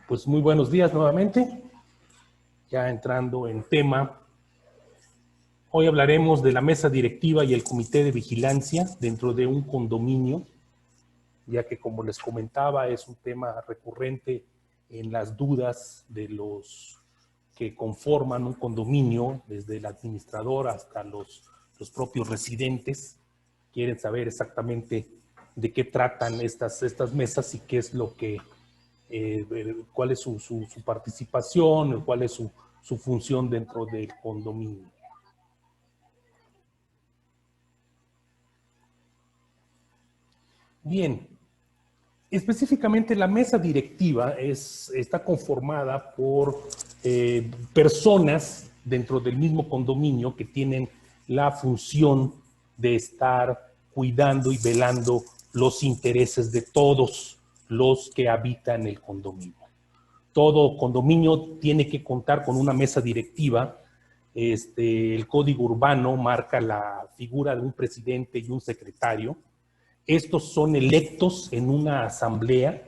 Pues muy buenos días nuevamente. Ya entrando en tema, hoy hablaremos de la mesa directiva y el comité de vigilancia dentro de un condominio, ya que como les comentaba es un tema recurrente en las dudas de los que conforman un condominio, desde el administrador hasta los propios residentes. Quieren saber exactamente de qué tratan estas mesas y qué es lo que cuál es su participación, cuál es su función dentro del condominio. Bien, específicamente la mesa directiva está conformada por personas dentro del mismo condominio que tienen la función de estar cuidando y velando los intereses de todos los que habitan el condominio. Todo condominio tiene que contar con una mesa directiva. El código urbano marca la figura de un presidente y un secretario. Estos son electos en una asamblea,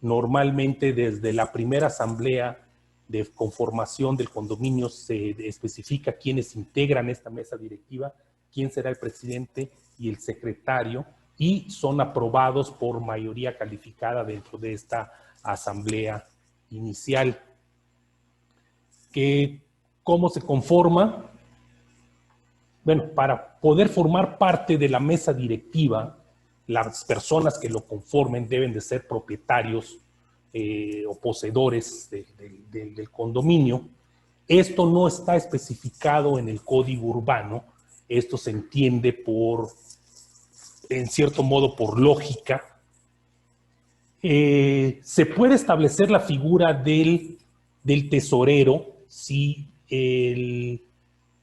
normalmente desde la primera asamblea de conformación del condominio se especifica quiénes integran esta mesa directiva, quién será el presidente y el secretario, y son aprobados por mayoría calificada dentro de esta asamblea inicial. ¿Cómo se conforma? Bueno, para poder formar parte de la mesa directiva, las personas que lo conformen deben de ser propietarios o poseedores del condominio. Esto no está especificado en el código urbano. Esto se entiende en cierto modo, por lógica. Se puede establecer la figura del tesorero si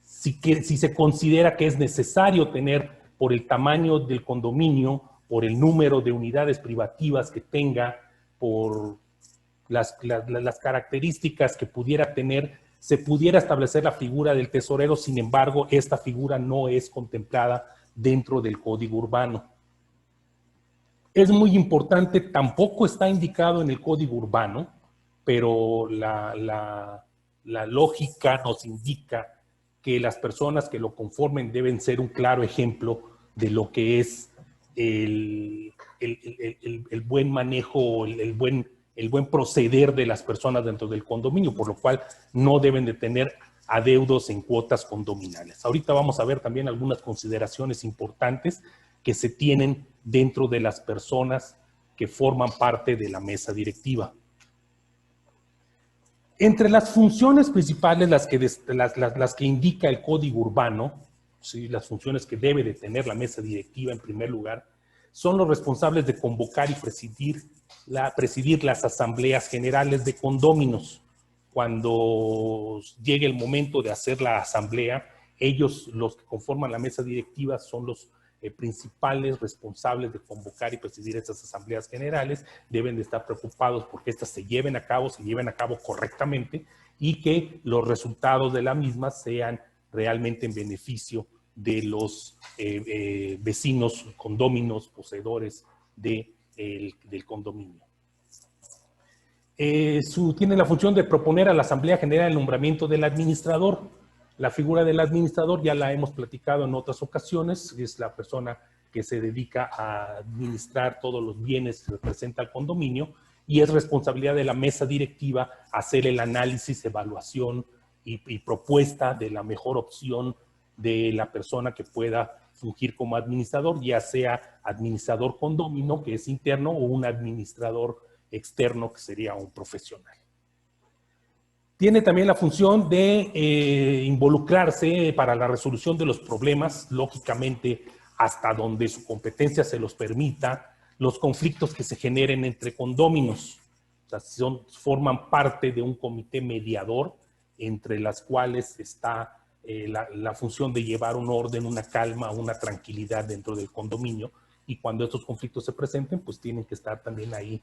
se considera que es necesario tener, por el tamaño del condominio, por el número de unidades privativas que tenga, por las características que pudiera tener, se pudiera establecer la figura del tesorero. Sin embargo, esta figura no es contemplada dentro del código urbano. Es muy importante, tampoco está indicado en el código urbano, pero la lógica nos indica que las personas que lo conformen deben ser un claro ejemplo de lo que es el buen manejo, el buen proceder de las personas dentro del condominio, por lo cual no deben de tener adeudos en cuotas condominales. Ahorita vamos a ver también algunas consideraciones importantes que se tienen dentro de las personas que forman parte de la mesa directiva. Entre las funciones principales, las que indica el código urbano, ¿sí? Las funciones que debe de tener la mesa directiva en primer lugar, son los responsables de convocar y presidir las asambleas generales de condóminos. Cuando llegue el momento de hacer la asamblea, ellos, los que conforman la mesa directiva, son los principales responsables de convocar y presidir estas asambleas generales. Deben de estar preocupados porque estas se lleven a cabo correctamente y que los resultados de la misma sean realmente en beneficio de los vecinos, condóminos, poseedores del condominio. Tiene la función de proponer a la Asamblea General el nombramiento del administrador. La figura del administrador ya la hemos platicado en otras ocasiones, es la persona que se dedica a administrar todos los bienes que representa el condominio, y es responsabilidad de la mesa directiva hacer el análisis, evaluación y propuesta de la mejor opción de la persona que pueda fungir como administrador, ya sea administrador condomino, que es interno, o un administrador externo, que sería un profesional. Tiene también la función de involucrarse para la resolución de los problemas, lógicamente hasta donde su competencia se los permita, los conflictos que se generen entre condóminos. O sea, forman parte de un comité mediador, entre las cuales está la función de llevar un orden, una calma, una tranquilidad dentro del condominio, y cuando estos conflictos se presenten, pues tienen que estar también ahí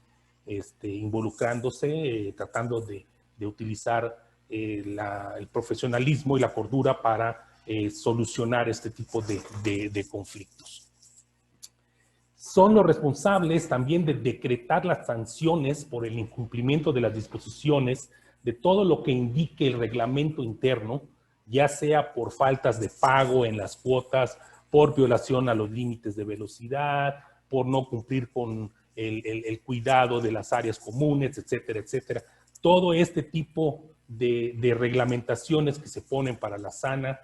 involucrándose, tratando de utilizar el profesionalismo y la cordura para solucionar este tipo de conflictos. son los responsables también de decretar las sanciones por el incumplimiento de las disposiciones de todo lo que indique el reglamento interno, ya sea por faltas de pago en las cuotas, por violación a los límites de velocidad, por no cumplir con el cuidado de las áreas comunes, etcétera, etcétera. Todo este tipo de reglamentaciones que se ponen para la sana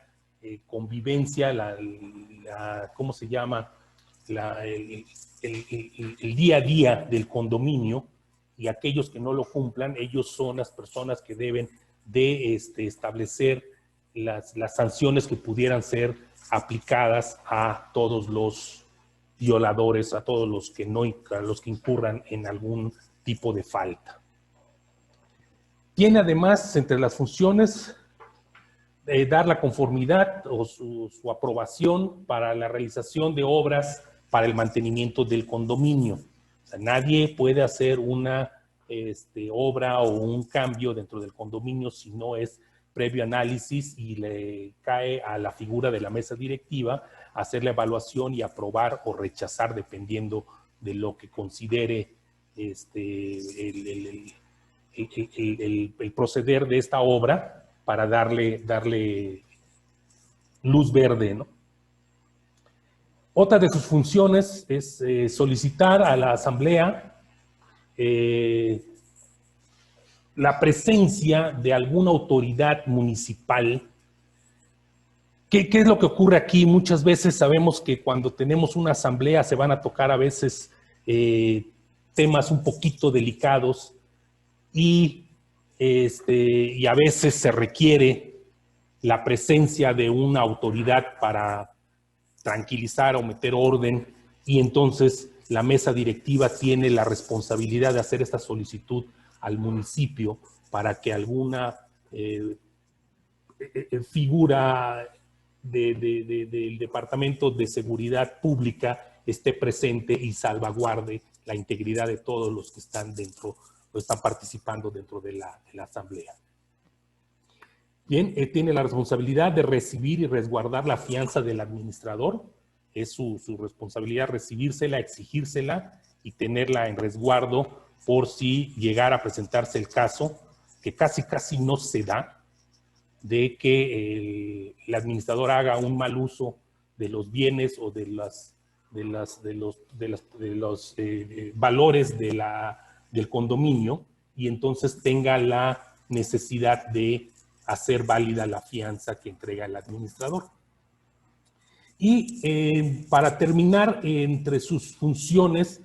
convivencia, ¿cómo se llama? El día a día del condominio, y aquellos que no lo cumplan, ellos son las personas que deben de establecer las sanciones que pudieran ser aplicadas a todos los violadores, a todos los que, no, a los que incurran en algún tipo de falta. Tiene además entre las funciones dar la conformidad o su aprobación para la realización de obras para el mantenimiento del condominio. O sea, nadie puede hacer una obra o un cambio dentro del condominio si no es previo análisis y le cae a la figura de la mesa directiva hacer la evaluación y aprobar o rechazar dependiendo de lo que considere el proceder de esta obra para darle luz verde, ¿no? Otra de sus funciones es solicitar a la Asamblea la presencia de alguna autoridad municipal. ¿Qué es lo que ocurre aquí? Muchas veces sabemos que cuando tenemos una asamblea se van a tocar a veces temas un poquito delicados y a veces se requiere la presencia de una autoridad para tranquilizar o meter orden, y entonces la mesa directiva tiene la responsabilidad de hacer esta solicitud al municipio para que alguna figura del Departamento de Seguridad Pública esté presente y salvaguarde la integridad de todos los que están dentro o están participando dentro de la asamblea. Bien, tiene la responsabilidad de recibir y resguardar la fianza del administrador. Es su responsabilidad recibírsela, exigírsela y tenerla en resguardo por si llegara a presentarse el caso, que casi no se da, de que el administrador haga un mal uso de los bienes o de los valores del condominio, y entonces tenga la necesidad de hacer válida la fianza que entrega el administrador. Y para terminar, entre sus funciones,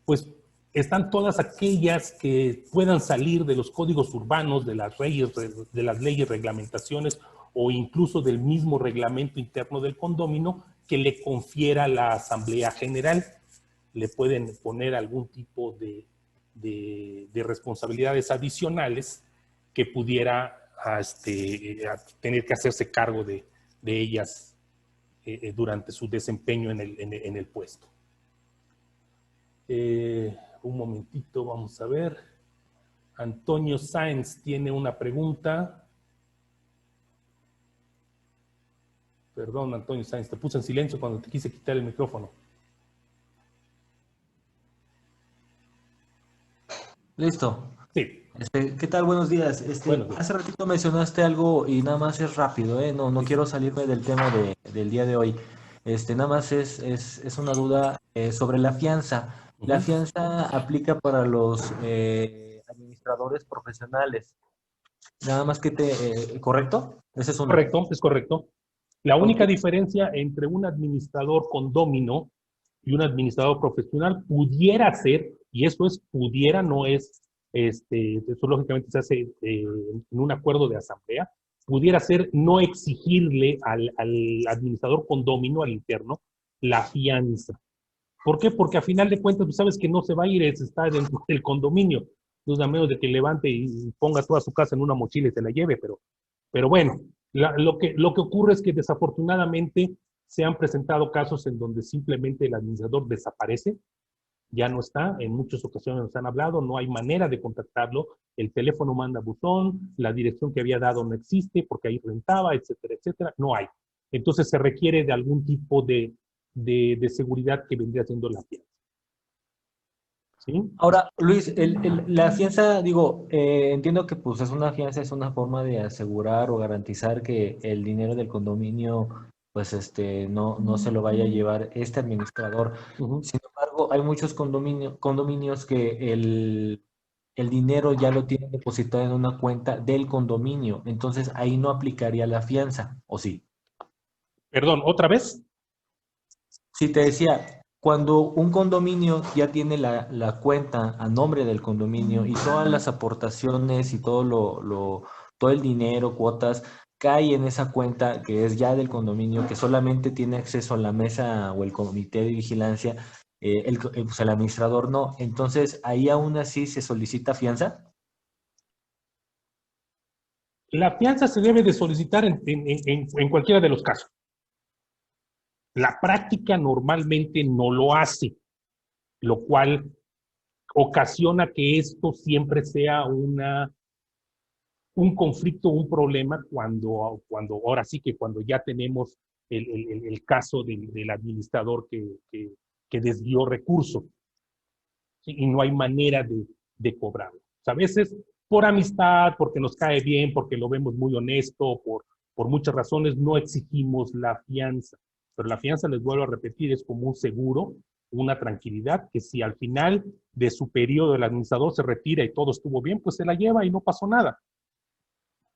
pues están todas aquellas que puedan salir de los códigos urbanos, de las leyes, reglamentaciones o incluso del mismo reglamento interno del condominio que le confiera la Asamblea General. Le pueden poner algún tipo de responsabilidades adicionales que pudiera a tener que hacerse cargo de ellas durante su desempeño en el puesto. Un momentito, vamos a ver. Antonio Sáenz tiene una pregunta. Perdón, Antonio Sáenz, te puse en silencio cuando te quise quitar el micrófono. Listo. Sí. ¿Qué tal? Buenos días. Buenos días. Hace ratito mencionaste algo y nada más es rápido, ¿eh? No quiero salirme del tema del día de hoy. Nada más es una duda sobre la fianza. La fianza aplica para los administradores profesionales. Nada más que ¿correcto? Ese es uno. Correcto, es correcto. La única diferencia entre un administrador condómino y un administrador profesional pudiera ser, y eso es pudiera, no es, eso lógicamente se hace en un acuerdo de asamblea, pudiera ser no exigirle al administrador condómino, al interno, la fianza. ¿Por qué? Porque a final de cuentas, tú sabes que no se va a ir, está dentro del condominio. Entonces, a menos de que levante y ponga toda su casa en una mochila y se la lleve, pero bueno, lo que ocurre es que desafortunadamente se han presentado casos en donde simplemente el administrador desaparece, ya no está, en muchas ocasiones nos han hablado, no hay manera de contactarlo, el teléfono manda buzón, la dirección que había dado no existe porque ahí rentaba, etcétera, etcétera, no hay. Entonces se requiere de algún tipo de seguridad que vendría siendo la fianza. ¿sí? Ahora, Luis, la fianza, digo, entiendo que pues es una fianza, es una forma de asegurar o garantizar que el dinero del condominio, pues no se lo vaya a llevar este administrador. Ujú. Sin embargo, hay muchos condominios que el dinero ya lo tienen depositado en una cuenta del condominio, entonces ahí no aplicaría la fianza, ¿o sí? Perdón, ¿otra vez? Si te decía, cuando un condominio ya tiene la cuenta a nombre del condominio y todas las aportaciones y todo el dinero, cuotas, cae en esa cuenta que es ya del condominio, que solamente tiene acceso a la mesa o el comité de vigilancia, pues el administrador no. Entonces, ahí aún así se solicita fianza. La fianza se debe de solicitar en cualquiera de los casos. La práctica normalmente no lo hace, lo cual ocasiona que esto siempre sea un conflicto, un problema cuando ahora sí que cuando ya tenemos el caso del administrador que desvió recursos, ¿sí? Y no hay manera de cobrarlo. O sea, a veces por amistad, porque nos cae bien, porque lo vemos muy honesto, por muchas razones no exigimos la fianza. Pero la fianza, les vuelvo a repetir, es como un seguro, una tranquilidad, que si al final de su periodo el administrador se retira y todo estuvo bien, pues se la lleva y no pasó nada.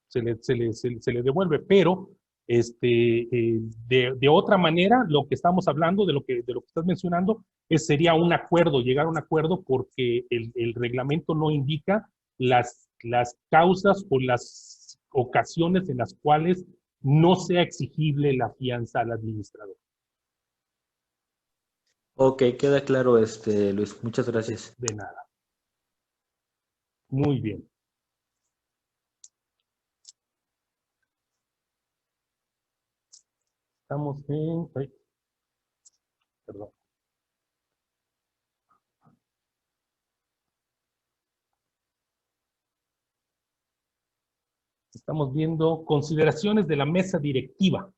Se le devuelve, pero de otra manera, lo que estamos hablando, de lo que estás mencionando, sería un acuerdo, llegar a un acuerdo porque el reglamento no indica las causas o las ocasiones en las cuales no sea exigible la fianza al administrador. Ok, queda claro, Luis. Muchas gracias. De nada. Muy bien. Estamos en... Ay, perdón. Estamos viendo consideraciones de la mesa directiva.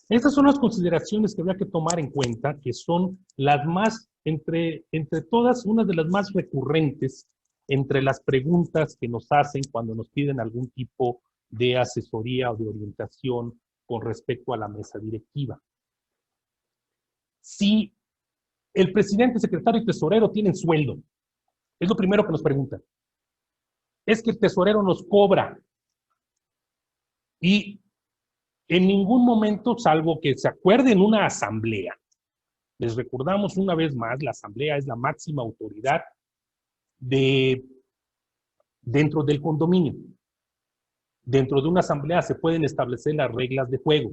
Estas son las consideraciones que habría que tomar en cuenta, que son las más, entre todas, una de las más recurrentes entre las preguntas que nos hacen cuando nos piden algún tipo de asesoría o de orientación con respecto a la mesa directiva. Si el presidente, secretario y tesorero tienen sueldo, es lo primero que nos preguntan. Es que el tesorero nos cobra y en ningún momento, salvo que se acuerde en una asamblea, les recordamos una vez más, la asamblea es la máxima autoridad de, dentro del condominio. Dentro de una asamblea se pueden establecer las reglas de juego,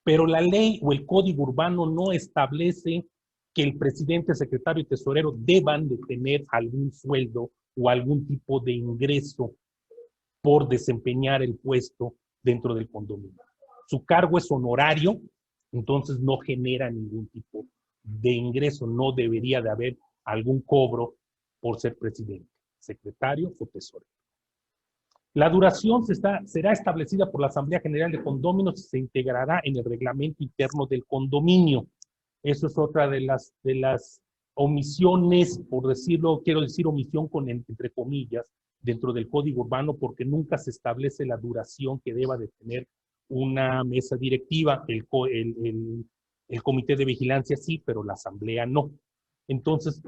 pero la ley o el código urbano no establece que el presidente, secretario y tesorero deban de tener algún sueldo o algún tipo de ingreso por desempeñar el puesto dentro del condominio. Su cargo es honorario, entonces no genera ningún tipo de ingreso, no debería de haber algún cobro por ser presidente, secretario o tesorero. La duración será establecida por la Asamblea General de Condóminos y se integrará en el reglamento interno del condominio. Eso es otra de las omisiones, por decirlo, quiero decir omisión entre comillas, dentro del Código Urbano, porque nunca se establece la duración que deba de tener una mesa directiva. El comité de vigilancia sí, pero la asamblea no. Entonces,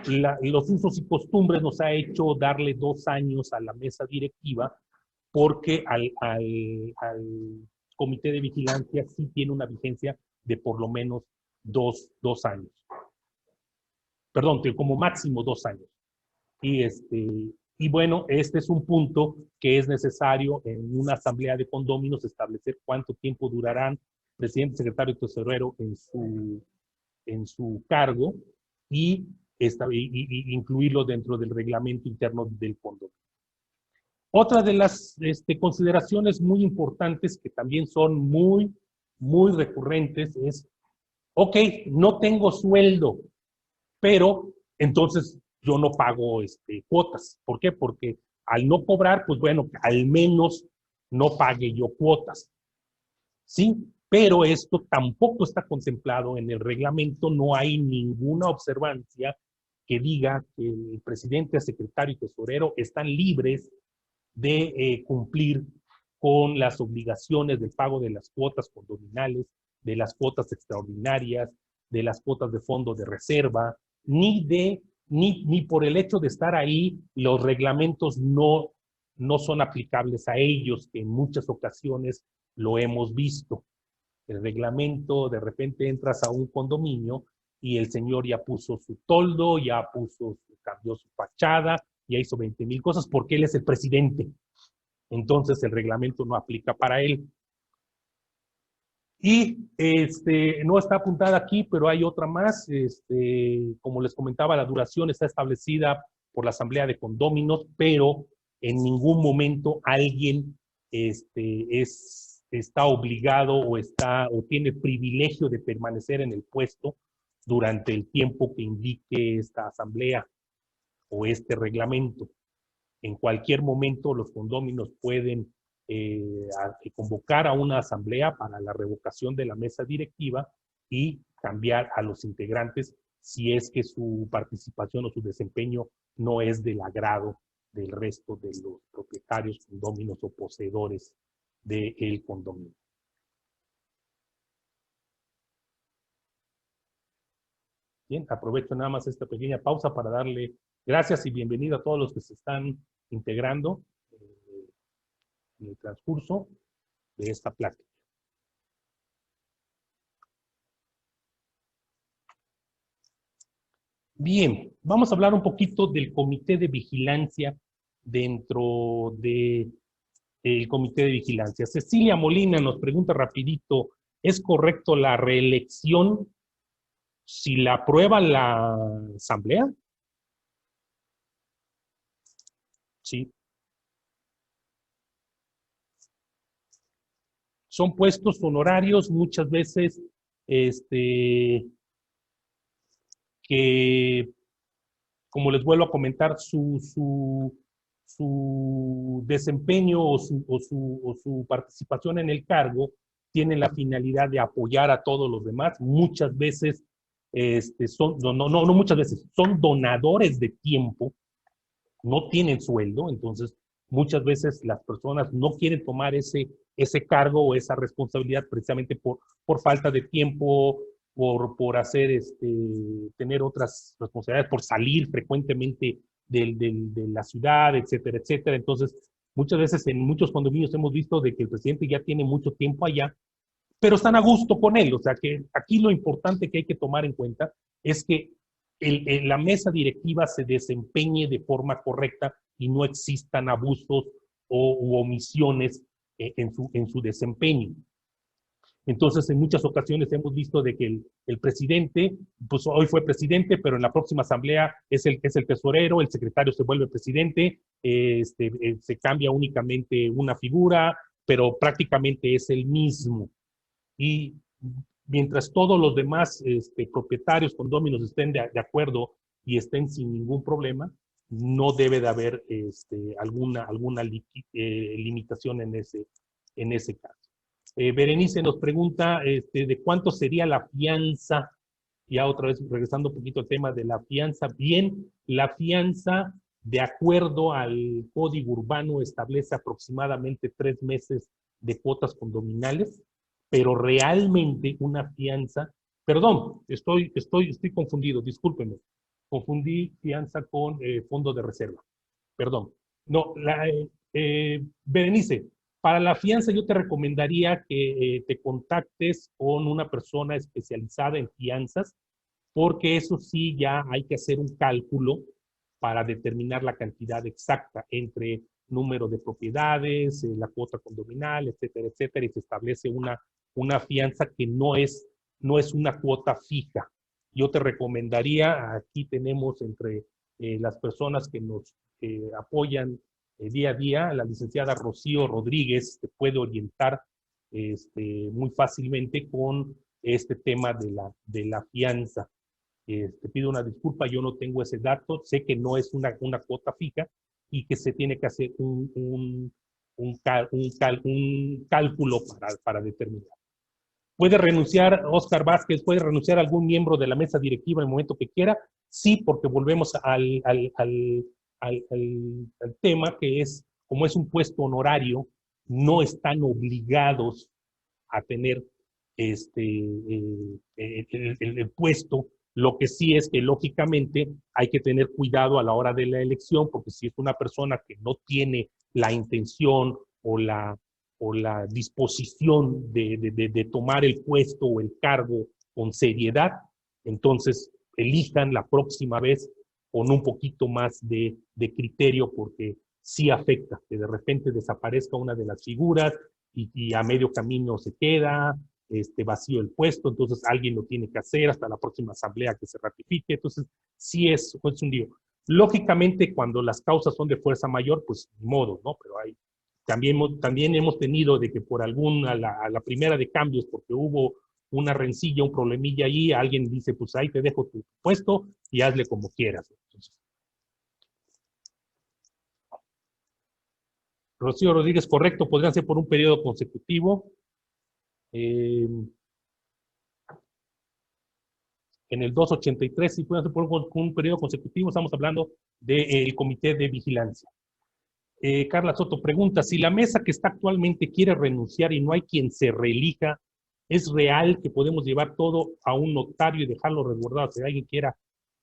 los usos y costumbres nos ha hecho darle 2 años a la mesa directiva porque al comité de vigilancia sí tiene una vigencia de por lo menos dos años. Perdón, como máximo 2 años. Y, y bueno, este es un punto que es necesario en una asamblea de condóminos establecer cuánto tiempo durarán presidente, secretario y tesorero en su cargo y, incluirlo dentro del reglamento interno del condominio. Otra de las consideraciones muy importantes que también son muy, muy recurrentes es, ok, no tengo sueldo, pero entonces yo no pago cuotas. ¿Por qué? Porque al no cobrar, pues bueno, al menos no pague yo cuotas. ¿Sí? Pero esto tampoco está contemplado en el reglamento, no hay ninguna observancia que diga que el presidente, el secretario y tesorero están libres de cumplir con las obligaciones del pago de las cuotas condominales, de las cuotas extraordinarias, de las cuotas de fondo de reserva, ni por el hecho de estar ahí, los reglamentos no son aplicables a ellos, que en muchas ocasiones lo hemos visto. El reglamento, de repente entras a un condominio y el señor ya puso su toldo, cambió su fachada, ya hizo 20,000 cosas porque él es el presidente. Entonces el reglamento no aplica para él. Y no está apuntada aquí, pero hay otra más. Como les comentaba, la duración está establecida por la Asamblea de Condóminos, pero en ningún momento alguien está obligado o tiene privilegio de permanecer en el puesto durante el tiempo que indique esta asamblea o este reglamento. En cualquier momento los condóminos pueden convocar a una asamblea para la revocación de la mesa directiva y cambiar a los integrantes si es que su participación o su desempeño no es del agrado del resto de los propietarios, condóminos o poseedores del condominio. Bien, aprovecho nada más esta pequeña pausa para darle gracias y bienvenida a todos los que se están integrando en el transcurso de esta plática. Bien, vamos a hablar un poquito del comité de vigilancia dentro del comité de vigilancia. Cecilia Molina nos pregunta rapidito, ¿es correcto la reelección si la aprueba la asamblea? Sí. Son puestos honorarios muchas veces que, como les vuelvo a comentar, su desempeño o su participación en el cargo tiene la finalidad de apoyar a todos los demás. Muchas veces no muchas veces, son donadores de tiempo, no tienen sueldo, entonces muchas veces las personas no quieren tomar ese cargo o esa responsabilidad precisamente por falta de tiempo, por hacer, tener otras responsabilidades, por salir frecuentemente de la ciudad, etcétera, etcétera. Entonces, muchas veces en muchos condominios hemos visto de que el presidente ya tiene mucho tiempo allá, pero están a gusto con él. O sea, que aquí lo importante que hay que tomar en cuenta es que la mesa directiva se desempeñe de forma correcta y no existan abusos u omisiones en su desempeño. Entonces, en muchas ocasiones hemos visto de que el presidente, pues hoy fue presidente, pero en la próxima asamblea es el tesorero, el secretario se vuelve presidente, se cambia únicamente una figura, pero prácticamente es el mismo. Y mientras todos los demás propietarios, condóminos estén de acuerdo y estén sin ningún problema, no debe de haber alguna limitación en ese caso. Berenice nos pregunta de cuánto sería la fianza, ya otra vez regresando un poquito al tema de la fianza. Bien, la fianza, de acuerdo al Código Urbano, establece aproximadamente 3 meses de cuotas condominales, pero realmente una fianza, perdón, estoy confundido, discúlpenme, confundí fianza con fondo de reserva, perdón. No, Berenice, para la fianza yo te recomendaría que te contactes con una persona especializada en fianzas, porque eso sí ya hay que hacer un cálculo para determinar la cantidad exacta entre número de propiedades, la cuota condominal, etcétera, etcétera, y se establece una fianza que no es una cuota fija. Yo te recomendaría, aquí tenemos entre las personas que nos apoyan día a día, la licenciada Rocío Rodríguez te puede orientar muy fácilmente con este tema de la fianza. Te pido una disculpa, yo no tengo ese dato, sé que no es una cuota fija y que se tiene que hacer un cálculo para determinar. Puede renunciar Óscar Vázquez, puede renunciar algún miembro de la mesa directiva en el momento que quiera. Sí, porque volvemos al tema que es, como es un puesto honorario, no están obligados a tener el puesto. Lo que sí es que lógicamente hay que tener cuidado a la hora de la elección, porque si es una persona que no tiene la intención o la disposición de tomar el puesto o el cargo con seriedad, entonces elijan la próxima vez con un poquito más de criterio, porque sí afecta que de repente desaparezca una de las figuras y a medio camino se queda vacío el puesto, entonces alguien lo tiene que hacer hasta la próxima asamblea que se ratifique, entonces sí es un lío. Lógicamente, cuando las causas son de fuerza mayor, pues ni modo, ¿no? Pero hay, también hemos tenido de que por alguna, a la primera de cambios, porque hubo una rencilla, un problemilla ahí, alguien dice, pues ahí te dejo tu puesto y hazle como quieras. Entonces, Rocío Rodríguez, correcto, podrían ser por un periodo consecutivo. En el 283, si pueden ser por un periodo consecutivo, estamos hablando del comité de vigilancia. Carla Soto pregunta, si la mesa que está actualmente quiere renunciar y no hay quien se reelija, ¿es real que podemos llevar todo a un notario y dejarlo resguardado? Si alguien quiera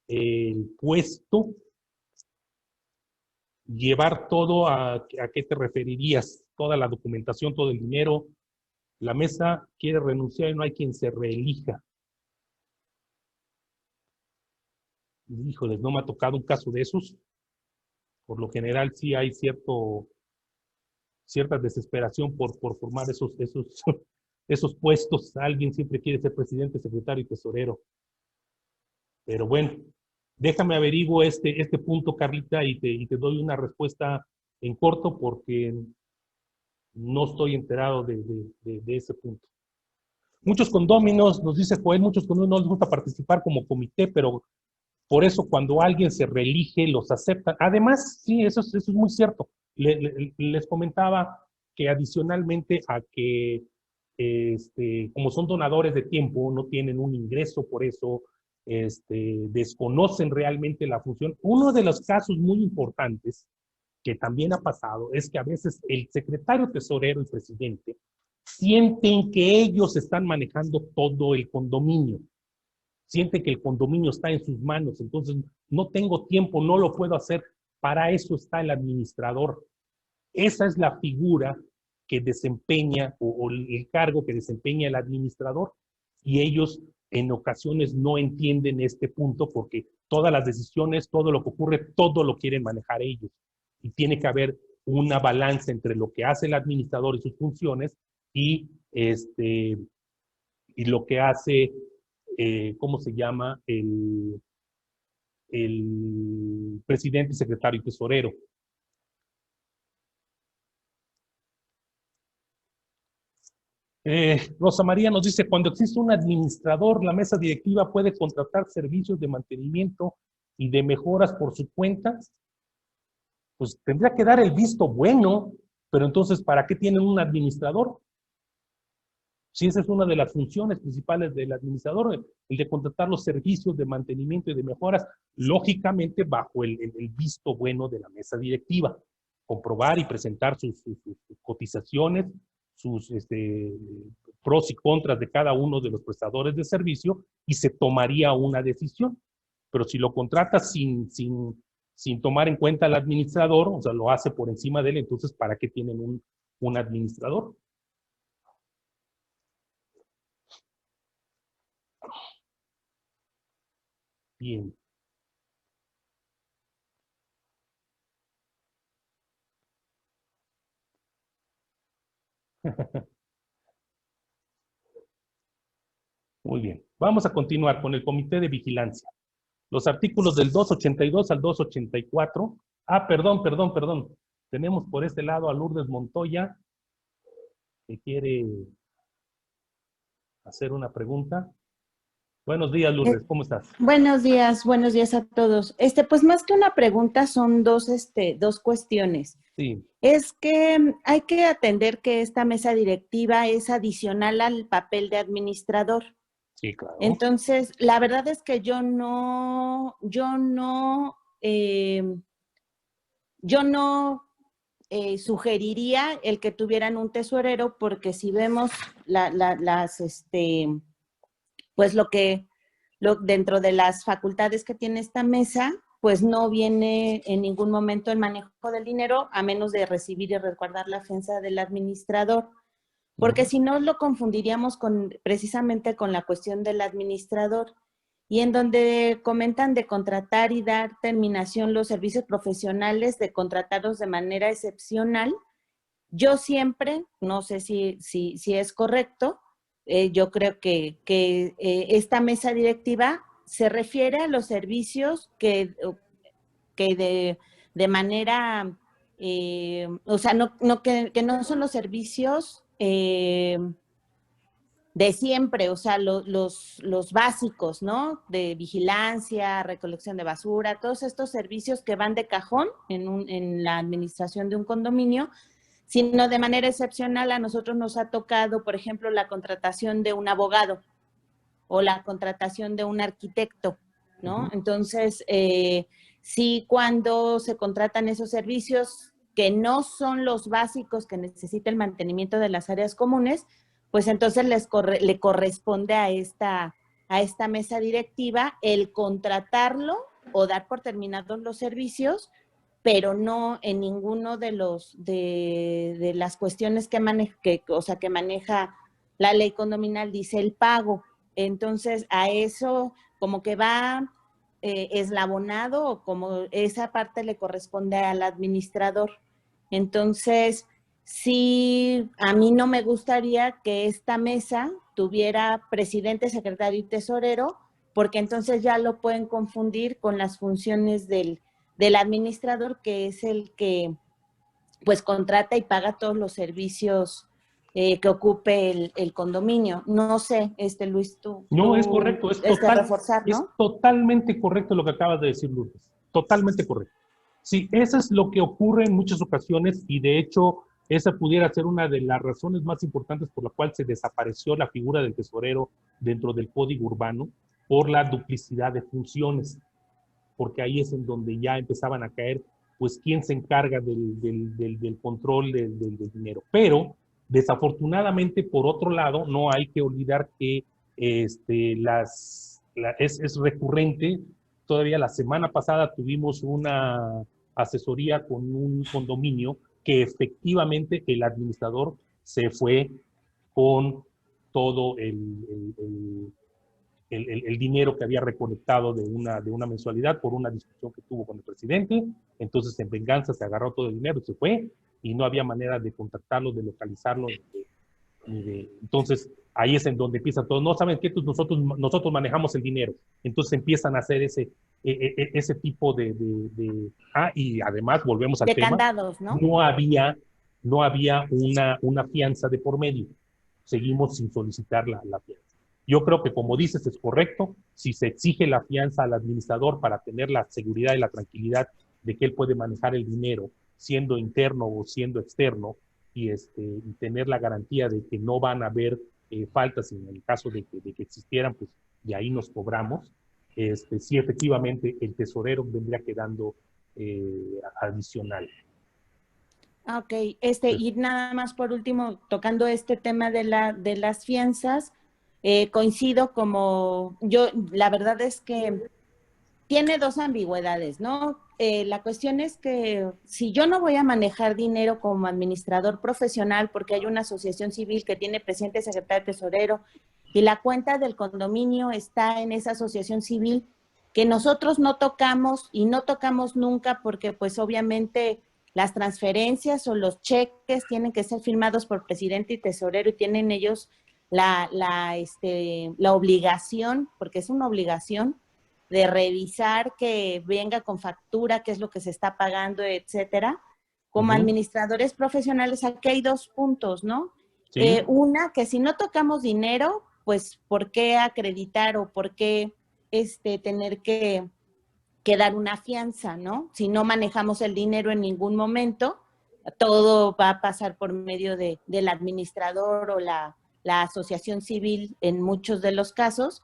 el puesto, llevar todo ¿a qué te referirías? Toda la documentación, todo el dinero. La mesa quiere renunciar y no hay quien se reelija. Híjoles, no me ha tocado un caso de esos. Por lo general sí hay cierta desesperación por formar esos puestos. Alguien siempre quiere ser presidente, secretario y tesorero. Pero bueno, déjame averiguo este punto, Carlita, y te doy una respuesta en corto porque no estoy enterado de ese punto. Muchos condóminos, nos dice Joel, muchos condóminos no les gusta participar como comité, pero por eso cuando alguien se reelige, los aceptan. Además, sí, eso es muy cierto. Les comentaba que adicionalmente a que, como son donadores de tiempo, no tienen un ingreso por eso, desconocen realmente la función. Uno de los casos muy importantes que también ha pasado es que a veces el secretario tesorero y presidente sienten que ellos están manejando todo el condominio, siente que el condominio está en sus manos, entonces no tengo tiempo, no lo puedo hacer. Para eso está el administrador. Esa es la figura que desempeña o el cargo que desempeña el administrador, y ellos en ocasiones no entienden este punto porque todas las decisiones, todo lo que ocurre, todo lo quieren manejar ellos. Y tiene que haber una balanza entre lo que hace el administrador y sus funciones y, y lo que hace ¿cómo se llama? El presidente, secretario y tesorero. Rosa María nos dice, cuando existe un administrador, la mesa directiva puede contratar servicios de mantenimiento y de mejoras por su cuenta. Pues tendría que dar el visto bueno, pero entonces, ¿para qué tienen un administrador? Si esa es una de las funciones principales del administrador, el de contratar los servicios de mantenimiento y de mejoras, lógicamente bajo el visto bueno de la mesa directiva. Comprobar y presentar sus cotizaciones, sus pros y contras de cada uno de los prestadores de servicio y se tomaría una decisión. Pero si lo contrata sin tomar en cuenta al administrador, o sea, lo hace por encima de él, entonces, ¿para qué tienen un administrador? Bien. Muy bien. Vamos a continuar con el comité de vigilancia. Los artículos del 282 al 284. Ah, perdón. Tenemos por este lado a Lourdes Montoya, que quiere hacer una pregunta. Buenos días, Lourdes, ¿cómo estás? Buenos días a todos. Pues más que una pregunta, son dos cuestiones. Sí. Es que hay que atender que esta mesa directiva es adicional al papel de administrador. Sí, claro. Entonces, la verdad es que yo no sugeriría el que tuvieran un tesorero, porque si vemos pues dentro de las facultades que tiene esta mesa, pues no viene en ningún momento el manejo del dinero, a menos de recibir y resguardar la fianza del administrador. Porque si no lo confundiríamos precisamente con la cuestión del administrador, y en donde comentan de contratar y dar terminación los servicios profesionales, de contratarlos de manera excepcional. Yo siempre, no sé si es correcto, yo creo que esta mesa directiva se refiere a los servicios que de manera, o sea, que no son los servicios de siempre, o sea, los básicos, ¿no? De vigilancia, recolección de basura, todos estos servicios que van de cajón en la administración de un condominio, sino de manera excepcional a nosotros nos ha tocado, por ejemplo, la contratación de un abogado o la contratación de un arquitecto, ¿no? Entonces, sí, cuando se contratan esos servicios que no son los básicos que necesita el mantenimiento de las áreas comunes, pues entonces le corresponde a esta mesa directiva el contratarlo o dar por terminados los servicios, pero no en ninguno de las cuestiones que maneja la ley condominal dice el pago. Entonces, a eso como que va eslabonado, o como esa parte le corresponde al administrador. Entonces, sí, a mí no me gustaría que esta mesa tuviera presidente, secretario y tesorero, porque entonces ya lo pueden confundir con las funciones del administrador, que es el que pues contrata y paga todos los servicios que ocupe el condominio. No sé, Luis, No, es correcto, reforzar, ¿no? es totalmente correcto lo que acabas de decir, Lourdes. Totalmente correcto. Sí, eso es lo que ocurre en muchas ocasiones, y de hecho esa pudiera ser una de las razones más importantes por la cual se desapareció la figura del tesorero dentro del Código Urbano, por la duplicidad de funciones, porque ahí es en donde ya empezaban a caer, pues, quién se encarga del control del dinero. Pero, desafortunadamente, por otro lado, no hay que olvidar que es recurrente. Todavía la semana pasada tuvimos una asesoría con un condominio que efectivamente el administrador se fue con todo el dinero que había recolectado de una mensualidad por una discusión que tuvo con el presidente. Entonces, en venganza, se agarró todo el dinero, se fue, y no había manera de contactarlo, de localizarlo. Entonces, ahí es en donde empieza todo. No, ¿saben qué? Pues nosotros manejamos el dinero. Entonces empiezan a hacer ese tipo y además, volvemos al de tema, candados, ¿no? no había una fianza de por medio. Seguimos sin solicitar la fianza. Yo creo que, como dices, es correcto. Si se exige la fianza al administrador para tener la seguridad y la tranquilidad de que él puede manejar el dinero, siendo interno o siendo externo, y tener la garantía de que no van a haber faltas en el caso de que existieran, pues de ahí nos cobramos. Sí, efectivamente, el tesorero vendría quedando adicional. Ok, y nada más por último, tocando este tema de las fianzas, coincido la verdad es que tiene dos ambigüedades, ¿no? La cuestión es que si yo no voy a manejar dinero como administrador profesional, porque hay una asociación civil que tiene presidente, secretario, tesorero, y la cuenta del condominio está en esa asociación civil, que nosotros no tocamos y no tocamos nunca, porque pues obviamente las transferencias o los cheques tienen que ser firmados por presidente y tesorero, y tienen ellos la obligación, porque es una obligación, de revisar que venga con factura, qué es lo que se está pagando, etcétera. Como administradores profesionales, aquí hay dos puntos, ¿no? Sí. Una, que si no tocamos dinero, pues, ¿por qué acreditar o por qué tener que dar una fianza, ¿no? Si no manejamos el dinero en ningún momento, todo va a pasar por medio del administrador o la la asociación civil en muchos de los casos.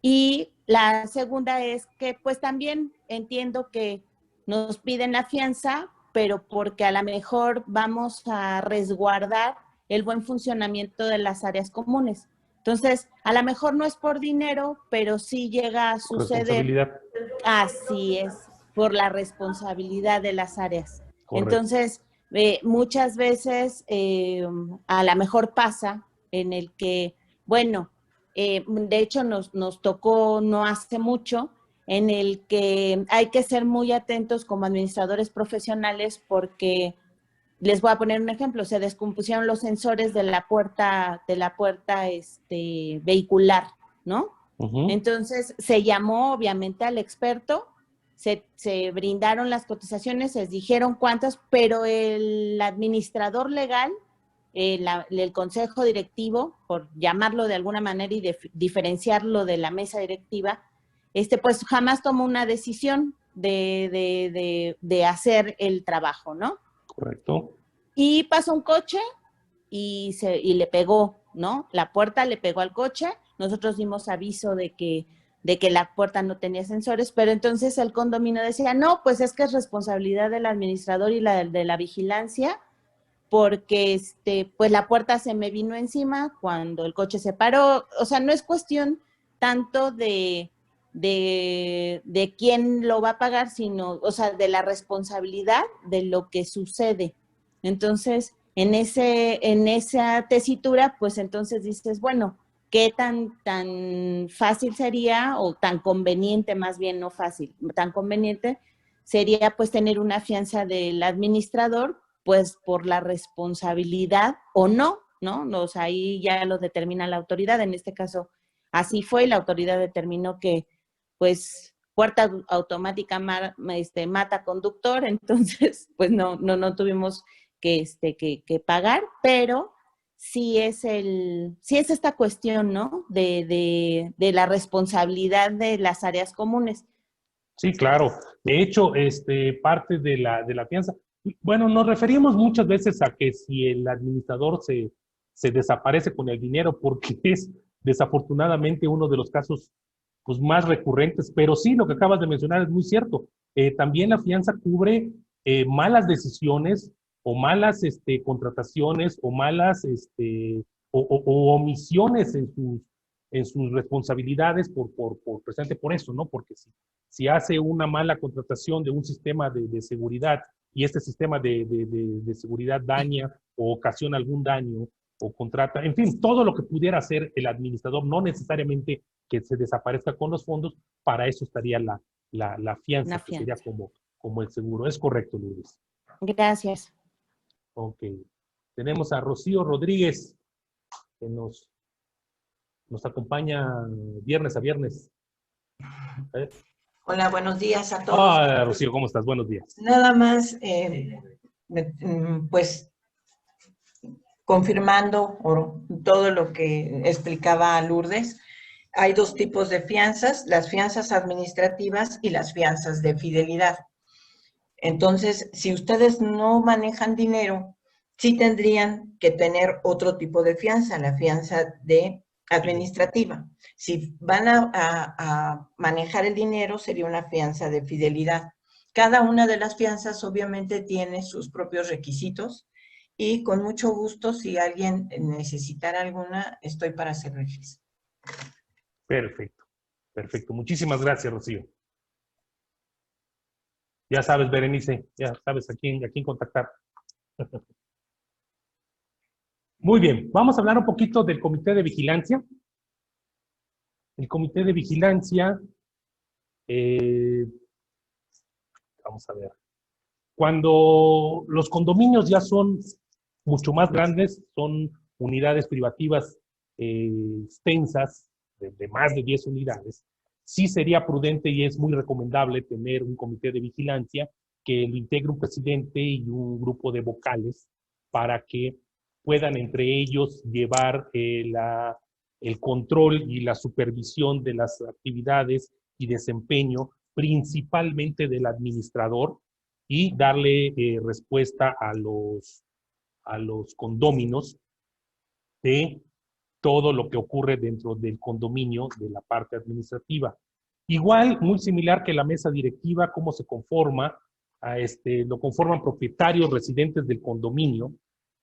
Y la segunda es que pues también entiendo que nos piden la fianza, pero porque a lo mejor vamos a resguardar el buen funcionamiento de las áreas comunes. Entonces, a lo mejor no es por dinero, pero sí llega a suceder. Responsabilidad. Así es, por la responsabilidad de las áreas. Correcto. Entonces, muchas veces a lo mejor pasa en el que, bueno, de hecho nos tocó no hace mucho, en el que hay que ser muy atentos como administradores profesionales porque, les voy a poner un ejemplo, se descompusieron los sensores de la puerta vehicular, ¿no? Entonces se llamó obviamente al experto, se brindaron las cotizaciones, se dijeron cuántas, pero el administrador legal, el consejo directivo, por llamarlo de alguna manera y diferenciarlo de la mesa directiva, pues jamás tomó una decisión de hacer el trabajo, ¿no? Correcto. Y pasó un coche y le pegó, ¿no? La puerta le pegó al coche. Nosotros dimos aviso de que la puerta no tenía sensores, pero entonces el condominio decía, no, pues es que es responsabilidad del administrador y de la vigilancia, porque pues la puerta se me vino encima cuando el coche se paró. O sea, no es cuestión tanto de quién lo va a pagar, sino, o sea, de la responsabilidad de lo que sucede. Entonces, en esa tesitura, pues entonces dices, bueno, ¿qué tan fácil sería, o tan conveniente, más bien, no fácil, tan conveniente sería pues tener una fianza del administrador, pues por la responsabilidad o no, ¿no? O sea, ahí ya lo determina la autoridad. En este caso, así fue, la autoridad determinó que, pues, puerta automática mata conductor, entonces, pues no tuvimos que pagar, pero sí es esta cuestión, ¿no? De la responsabilidad de las áreas comunes. Sí, claro. De hecho, parte de la fianza, bueno, nos referimos muchas veces a que si el administrador se desaparece con el dinero, porque es desafortunadamente uno de los casos pues, más recurrentes, pero sí, lo que acabas de mencionar es muy cierto. También la fianza cubre malas decisiones o malas contrataciones o malas o omisiones en sus responsabilidades precisamente por eso, ¿no? Porque si hace una mala contratación de un sistema de seguridad y este sistema de seguridad daña o ocasiona algún daño o contrata, en fin, todo lo que pudiera hacer el administrador, no necesariamente que se desaparezca con los fondos, para eso estaría la fianza, que sería como el seguro. Es correcto, Lourdes. Gracias. Ok. Tenemos a Rocío Rodríguez, que nos acompaña viernes a viernes. Hola, buenos días a todos. Rocío, ¿cómo estás? Buenos días. Nada más, pues, confirmando todo lo que explicaba Lourdes, hay dos tipos de fianzas, las fianzas administrativas y las fianzas de fidelidad. Entonces, si ustedes no manejan dinero, sí tendrían que tener otro tipo de fianza, la fianza administrativa. Si van a manejar el dinero, sería una fianza de fidelidad. Cada una de las fianzas obviamente tiene sus propios requisitos y con mucho gusto, si alguien necesitara alguna, estoy para servirles. Perfecto, perfecto. Muchísimas gracias, Rocío. Ya sabes, Berenice, ya sabes a quién contactar. Muy bien, vamos a hablar un poquito del comité de vigilancia. El comité de vigilancia, vamos a ver, cuando los condominios ya son mucho más grandes, son unidades privativas extensas, de más de 10 unidades, sí sería prudente y es muy recomendable tener un comité de vigilancia que lo integre un presidente y un grupo de vocales para que puedan entre ellos llevar el control y la supervisión de las actividades y desempeño, principalmente del administrador, y darle respuesta a los condóminos de todo lo que ocurre dentro del condominio de la parte administrativa. Igual, muy similar que la mesa directiva, cómo se conforma, lo conforman propietarios residentes del condominio,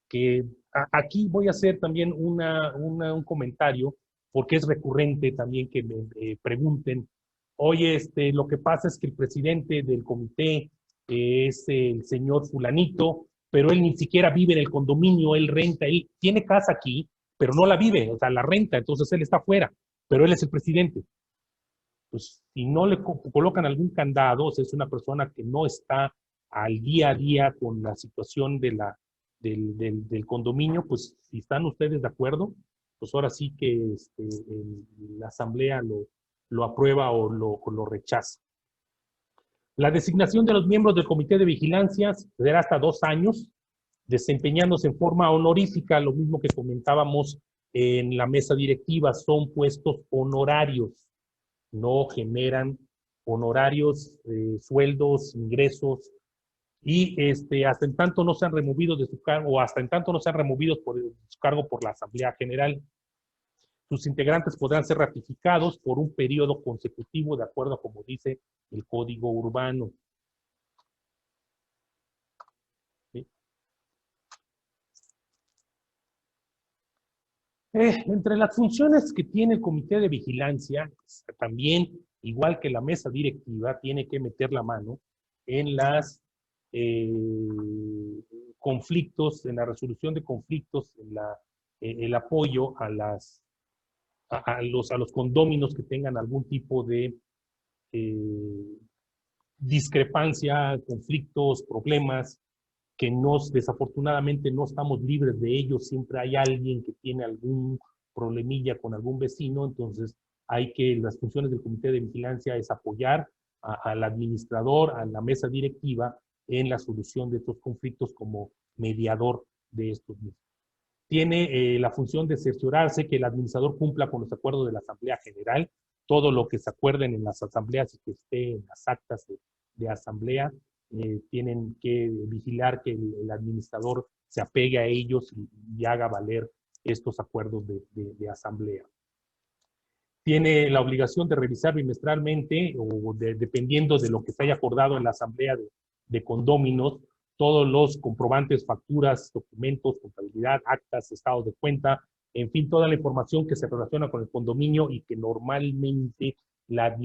que aquí voy a hacer también un comentario, porque es recurrente también que me pregunten, oye, lo que pasa es que el presidente del comité es el señor fulanito, pero él ni siquiera vive en el condominio, él renta, él tiene casa aquí, pero no la vive, o sea, la renta, entonces él está afuera, pero él es el presidente. Pues si no le colocan algún candado, o sea, es una persona que no está al día a día con la situación de del condominio, pues si están ustedes de acuerdo, pues ahora sí que la asamblea lo aprueba o lo rechaza. La designación de los miembros del comité de vigilancia será hasta 2 años, desempeñándose en forma honorífica, lo mismo que comentábamos en la mesa directiva, son puestos honorarios, no generan honorarios, sueldos, ingresos, y hasta en tanto no sean removidos de su cargo, o hasta en tanto no sean removidos de su cargo por la Asamblea General. Sus integrantes podrán ser ratificados por un periodo consecutivo, de acuerdo a como dice el Código Urbano. ¿Sí? Entre las funciones que tiene el Comité de Vigilancia, también, igual que la mesa directiva, tiene que meter la mano en las conflictos, en la resolución de conflictos, en el apoyo a los condóminos que tengan algún tipo de discrepancia, conflictos, problemas, que desafortunadamente no estamos libres de ellos, siempre hay alguien que tiene algún problemilla con algún vecino, entonces las funciones del comité de vigilancia es apoyar al administrador, a la mesa directiva en la solución de estos conflictos como mediador de estos mismos. Tiene la función de cerciorarse que el administrador cumpla con los acuerdos de la Asamblea General, todo lo que se acuerden en las asambleas y que esté en las actas de asamblea, tienen que vigilar que el administrador se apegue a ellos y haga valer estos acuerdos de asamblea. Tiene la obligación de revisar bimestralmente o dependiendo de lo que se haya acordado en la asamblea de condóminos, todos los comprobantes, facturas, documentos, contabilidad, actas, estados de cuenta, en fin, toda la información que se relaciona con el condominio y que normalmente la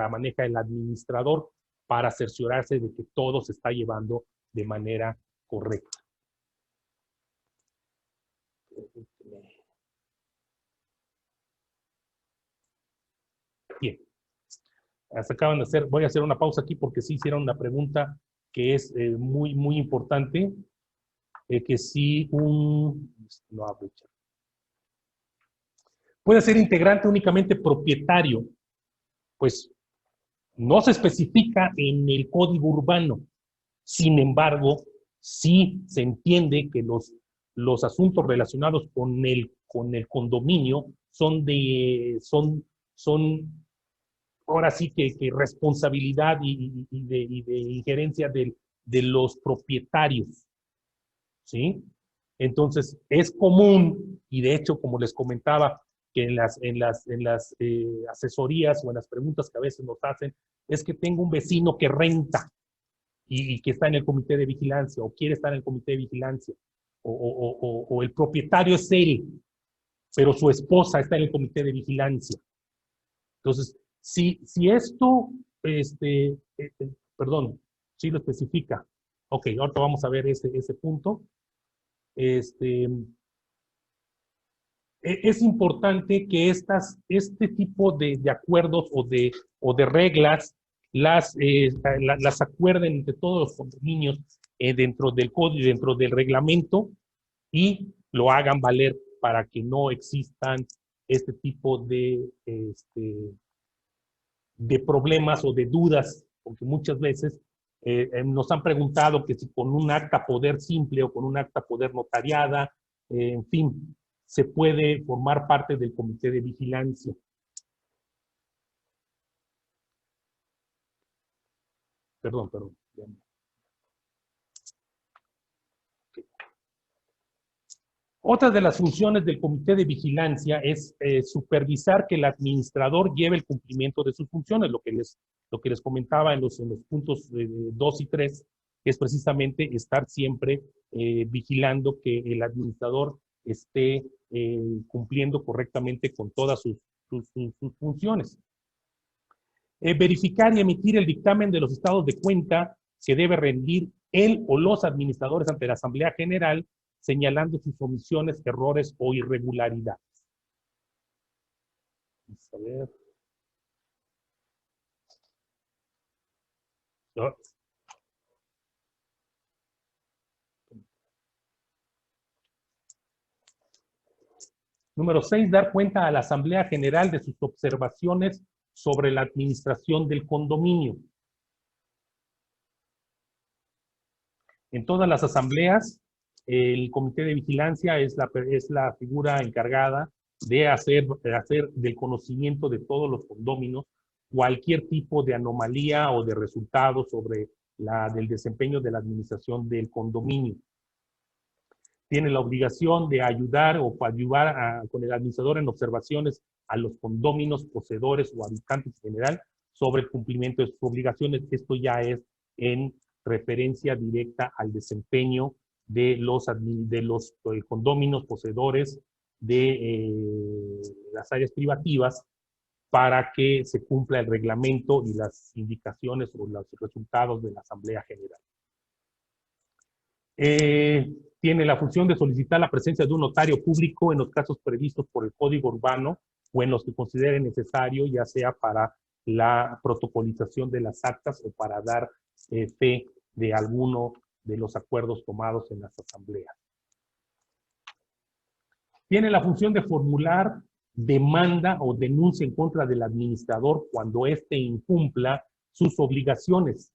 maneja el administrador para cerciorarse de que todo se está llevando de manera correcta. Bien. Se acaban de hacer, voy a hacer una pausa aquí porque sí hicieron una pregunta que es muy, muy importante, que si puede ser integrante únicamente propietario, pues no se especifica en el Código Urbano. Sin embargo, sí se entiende que los asuntos relacionados con el condominio son ahora sí que responsabilidad y de injerencia de los propietarios, ¿sí? Entonces, es común, y de hecho, como les comentaba, que en las asesorías o en las preguntas que a veces nos hacen, es que tengo un vecino que renta y que está en el comité de vigilancia o quiere estar en el comité de vigilancia, o el propietario es él, pero su esposa está en el comité de vigilancia. Entonces, si esto, perdón, sí lo especifica. Ok, ahorita vamos a ver ese punto. Es importante que este tipo de acuerdos o de reglas las acuerden entre todos los condominios dentro del código, dentro del reglamento, y lo hagan valer para que no existan este tipo de problemas o de dudas, porque muchas veces nos han preguntado que si con un acta poder simple o con un acta poder notariada, en fin, se puede formar parte del comité de vigilancia. Perdón. Otra de las funciones del Comité de Vigilancia es supervisar que el administrador lleve el cumplimiento de sus funciones, lo que les comentaba en los puntos 2 y 3, que es precisamente estar siempre vigilando que el administrador esté cumpliendo correctamente con todas sus funciones. Verificar y emitir el dictamen de los estados de cuenta que debe rendir él o los administradores ante la Asamblea General, señalando sus omisiones, errores o irregularidades. Vamos a ver. Número 6, dar cuenta a la Asamblea General de sus observaciones sobre la administración del condominio. En todas las asambleas, el Comité de Vigilancia es la figura encargada de hacer del conocimiento de todos los condóminos cualquier tipo de anomalía o de resultados sobre del desempeño de la administración del condominio. Tiene la obligación de ayudar con el administrador en observaciones a los condóminos, poseedores o habitantes en general sobre el cumplimiento de sus obligaciones. Esto ya es en referencia directa al desempeño de los condóminos, poseedores de las áreas privativas, para que se cumpla el reglamento y las indicaciones o los resultados de la Asamblea General. Tiene la función de solicitar la presencia de un notario público en los casos previstos por el Código Urbano o en los que considere necesario, ya sea para la protocolización de las actas o para dar fe de alguno de los acuerdos tomados en las asambleas. Tiene la función de formular demanda o denuncia en contra del administrador cuando éste incumpla sus obligaciones,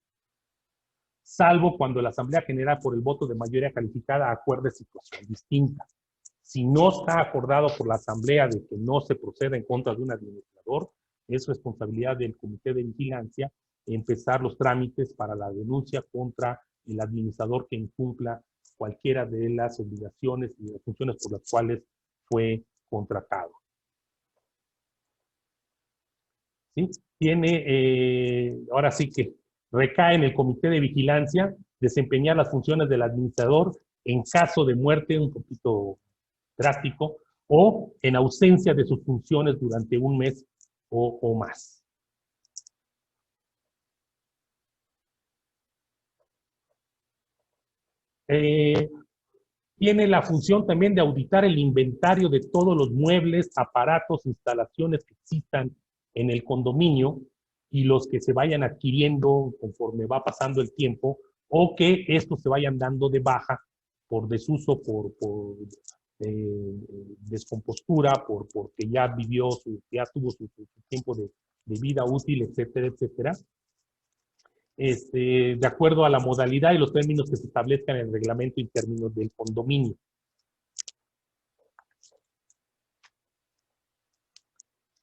salvo cuando la Asamblea General, por el voto de mayoría calificada, acuerde situación distinta. Si no está acordado por la Asamblea de que no se proceda en contra de un administrador, es responsabilidad del Comité de Vigilancia empezar los trámites para la denuncia contra el administrador que incumpla cualquiera de las obligaciones y las funciones por las cuales fue contratado. ¿Sí? Ahora sí que recae en el Comité de Vigilancia desempeñar las funciones del administrador en caso de muerte, un poquito drástico, o en ausencia de sus funciones durante un mes o más. Tiene la función también de auditar el inventario de todos los muebles, aparatos, instalaciones que existan en el condominio y los que se vayan adquiriendo conforme va pasando el tiempo, o que estos se vayan dando de baja por desuso, por descompostura, porque ya tuvo su tiempo de vida útil, etcétera, etcétera. De acuerdo a la modalidad y los términos que se establezcan en el reglamento interno del condominio.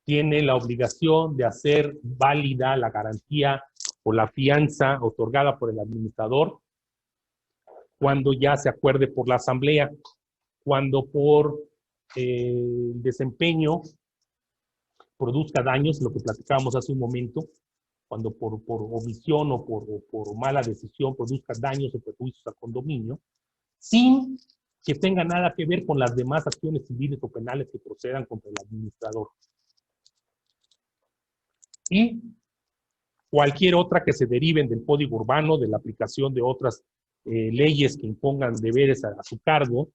Tiene la obligación de hacer válida la garantía o la fianza otorgada por el administrador cuando ya se acuerde por la asamblea, cuando por desempeño produzca daños, lo que platicábamos hace un momento, cuando por omisión o por mala decisión produzca daños o perjuicios al condominio, sin que tenga nada que ver con las demás acciones civiles o penales que procedan contra el administrador. Y cualquier otra que se deriven del Código Urbano, de la aplicación de otras leyes que impongan deberes a su cargo,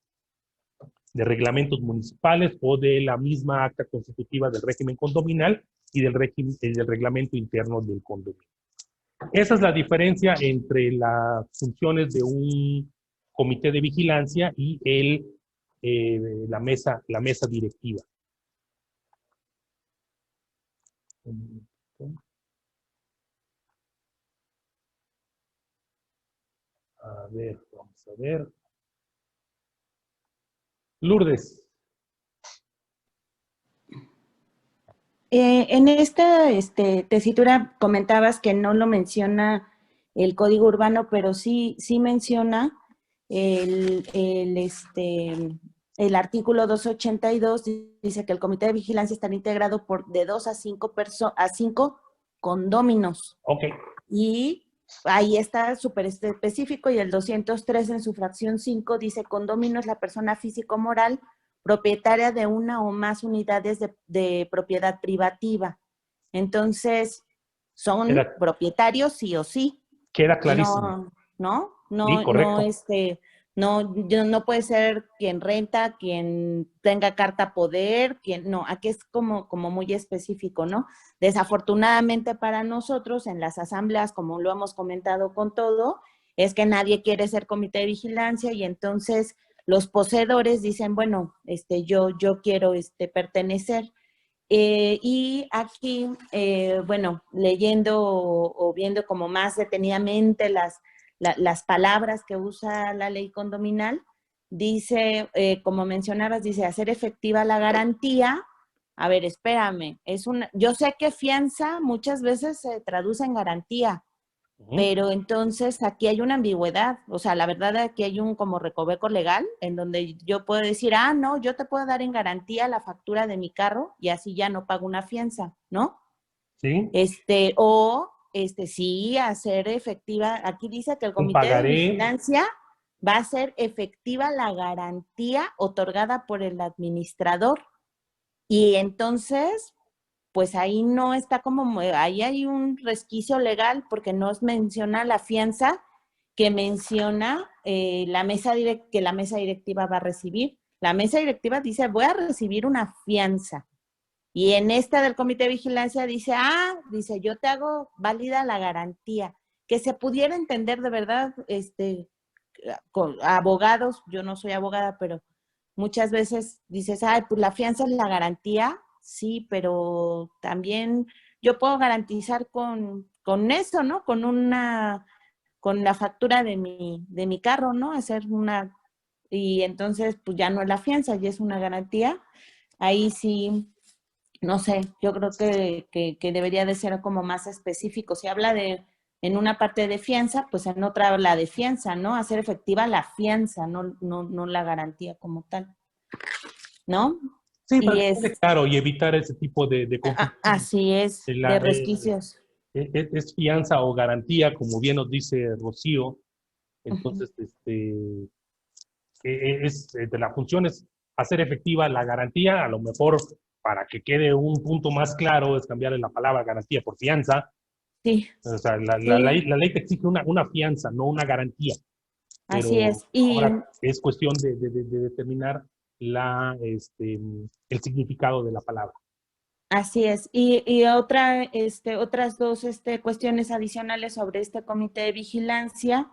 de reglamentos municipales o de la misma acta constitutiva del régimen condominal y del reglamento interno del condominio. Esa es la diferencia entre las funciones de un comité de vigilancia y la mesa directiva. A ver, vamos a ver. Lourdes. En esta tesitura comentabas que no lo menciona el Código Urbano, pero sí menciona el artículo 282 dice que el comité de vigilancia estará integrado por de 2 a 5 condóminos. Ok. Y ahí está súper específico, y el 203 en su fracción 5 dice: condómino es la persona físico-moral propietaria de una o más unidades de propiedad privativa. Entonces, son propietarios sí o sí. Queda clarísimo. No, Sí, correcto. no puede ser quien renta, quien tenga carta poder, no, aquí es como muy específico, ¿no? Desafortunadamente para nosotros en las asambleas, como lo hemos comentado con todo, es que nadie quiere ser comité de vigilancia, y entonces los poseedores dicen, bueno, yo quiero pertenecer. Y aquí, bueno, leyendo o viendo como más detenidamente las palabras que usa la ley condominal, dice, como mencionabas, dice hacer efectiva la garantía. A ver, espérame, yo sé que fianza muchas veces se traduce en garantía, pero entonces aquí hay una ambigüedad. O sea, la verdad aquí hay un como recoveco legal en donde yo puedo decir, no, yo te puedo dar en garantía la factura de mi carro y así ya no pago una fianza, ¿no? Sí. Sí, hacer efectiva, aquí dice que el comité pagaré. de vigilancia va a hacer efectiva la garantía otorgada por el administrador. Y entonces, pues ahí no está ahí hay un resquicio legal, porque no menciona la fianza que menciona que la mesa directiva va a recibir. La mesa directiva dice, voy a recibir una fianza. Y en esta del comité de vigilancia dice, yo te hago válida la garantía. Que se pudiera entender de verdad, con abogados, yo no soy abogada, pero muchas veces dices, pues la fianza es la garantía. Sí, pero también yo puedo garantizar con eso, ¿no? Con la factura de mi carro, ¿no? Y entonces pues ya no es la fianza, ya es una garantía. Ahí sí, no sé, yo creo que debería de ser como más específico. Si habla en una parte de fianza, pues en otra habla de fianza, ¿no? Hacer efectiva la fianza, no la garantía como tal, ¿no? Sí, Y para que quede claro y evitar ese tipo de confusión. así es, de resquicios. Es fianza o garantía, como bien nos dice Rocío. Entonces, la función es hacer efectiva la garantía. A lo mejor, para que quede un punto más claro, es cambiarle la palabra garantía por fianza. Sí. O sea, la ley te exige una fianza, no una garantía. Pero así es. Y ahora es cuestión de determinar el significado de la palabra. así es. Y otras dos cuestiones adicionales sobre este comité de vigilancia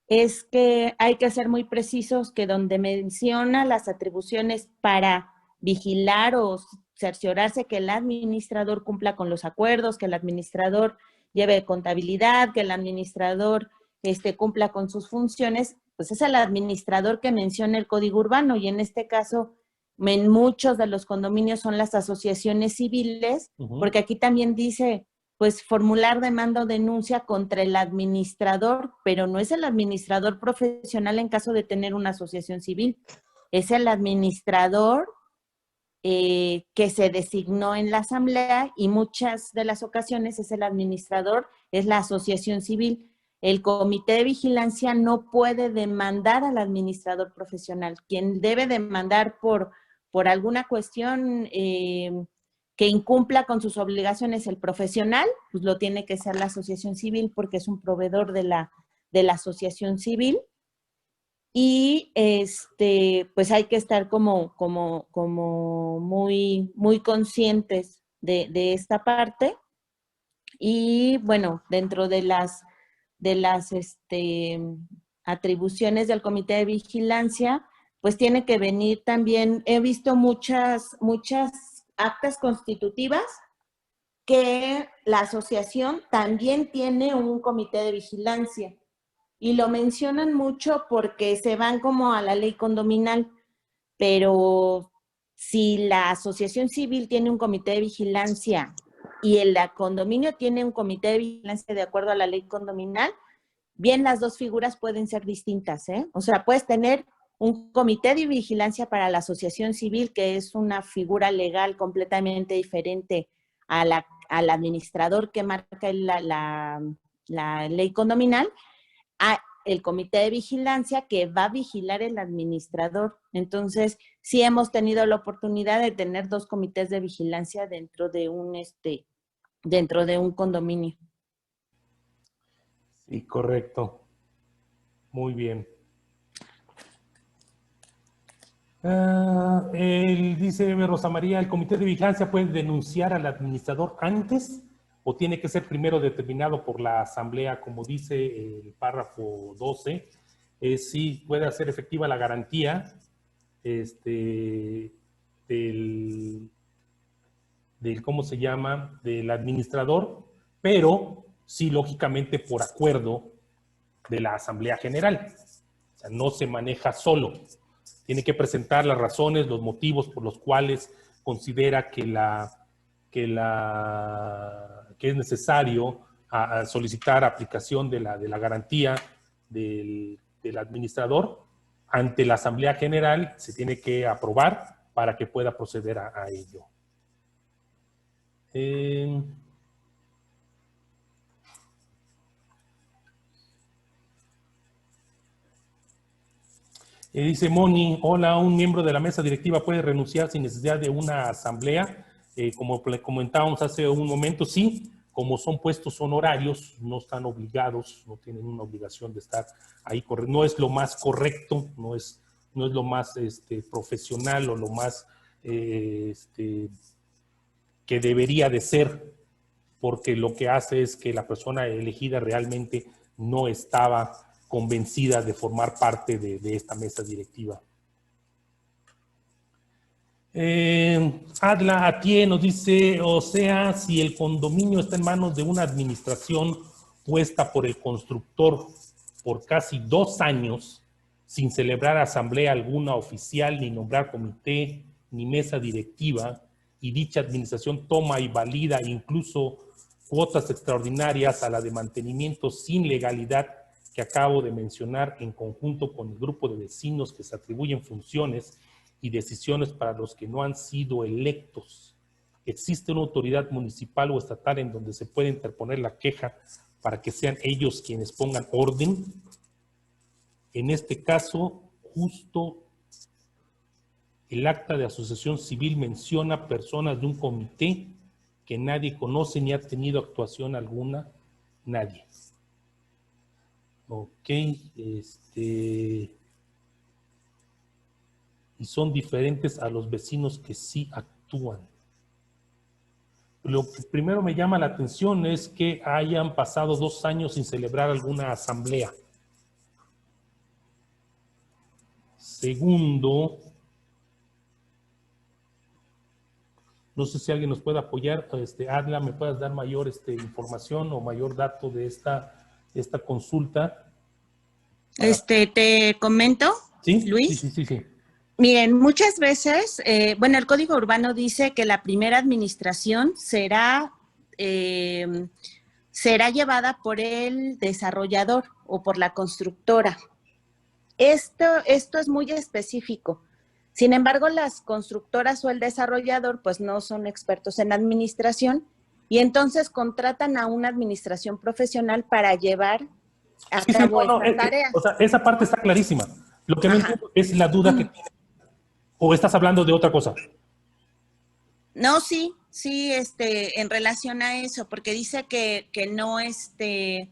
es que hay que ser muy precisos, que donde menciona las atribuciones para vigilar o cerciorarse que el administrador cumpla con los acuerdos, que el administrador lleve contabilidad, que el administrador cumpla con sus funciones, pues es el administrador que menciona el Código Urbano, y en este caso, en muchos de los condominios son las asociaciones civiles, porque aquí también dice, pues formular demanda o denuncia contra el administrador, pero no es el administrador profesional en caso de tener una asociación civil, es el administrador que se designó en la asamblea, y muchas de las ocasiones es el administrador, es la asociación civil. El comité de vigilancia no puede demandar al administrador profesional. Quien debe demandar por alguna cuestión que incumpla con sus obligaciones el profesional, pues lo tiene que ser la asociación civil, porque es un proveedor de la asociación civil. Y pues hay que estar como muy, muy conscientes de esta parte. Y bueno, dentro de las atribuciones del comité de vigilancia, pues tiene que venir también, he visto muchas actas constitutivas que la asociación también tiene un comité de vigilancia. Y lo mencionan mucho porque se van como a la ley condominal, pero si la asociación civil tiene un comité de vigilancia y el condominio tiene un comité de vigilancia de acuerdo a la ley condominal, bien las dos figuras pueden ser distintas, ¿eh? O sea, puedes tener un comité de vigilancia para la asociación civil, que es una figura legal completamente diferente al administrador que marca la ley condominal, a el comité de vigilancia que va a vigilar el administrador. Entonces, sí hemos tenido la oportunidad de tener 2 comités de vigilancia dentro de un condominio. Sí, correcto. Muy bien. Dice Rosa María, ¿el comité de vigilancia puede denunciar al administrador antes o tiene que ser primero determinado por la asamblea, como dice el párrafo 12? Sí, puede hacer efectiva la garantía del ¿cómo se llama?, del administrador, pero sí, lógicamente, por acuerdo de la Asamblea General. O sea, no se maneja solo. Tiene que presentar las razones, los motivos por los cuales considera que es necesario solicitar aplicación de la garantía del administrador. Ante la Asamblea General se tiene que aprobar para que pueda proceder a ello. Dice Moni, hola, un miembro de la mesa directiva puede renunciar sin necesidad de una asamblea. Como comentábamos hace un momento, sí, como son puestos honorarios, no están obligados, no tienen una obligación de estar ahí. No es lo más correcto, no es lo más profesional o lo más que debería de ser, porque lo que hace es que la persona elegida realmente no estaba convencida de formar parte de esta mesa directiva. Adla Atié nos dice, o sea, si el condominio está en manos de una administración puesta por el constructor por casi 2 años, sin celebrar asamblea alguna oficial, ni nombrar comité, ni mesa directiva, y dicha administración toma y valida incluso cuotas extraordinarias a la de mantenimiento sin legalidad que acabo de mencionar, en conjunto con el grupo de vecinos que se atribuyen funciones y decisiones para los que no han sido electos. ¿Existe una autoridad municipal o estatal en donde se puede interponer la queja para que sean ellos quienes pongan orden? En este caso, justo el acta de asociación civil menciona personas de un comité que nadie conoce ni ha tenido actuación alguna, nadie. Ok, y son diferentes a los vecinos que sí actúan. Lo que primero me llama la atención es que hayan pasado 2 años sin celebrar alguna asamblea. Segundo, no sé si alguien nos puede apoyar, Adla, ¿me puedes dar mayor información o mayor dato de esta consulta? Te comento, ¿Sí? Luis. Sí. Miren, muchas veces, el Código Urbano dice que la primera administración será llevada por el desarrollador o por la constructora. Esto es muy específico. Sin embargo, las constructoras o el desarrollador pues no son expertos en administración y entonces contratan a una administración profesional para llevar a cabo estas tareas. O sea, esa parte está clarísima. Lo que no entiendo es la duda que tiene. ¿O estás hablando de otra cosa? No, sí, en relación a eso, porque dice que no, que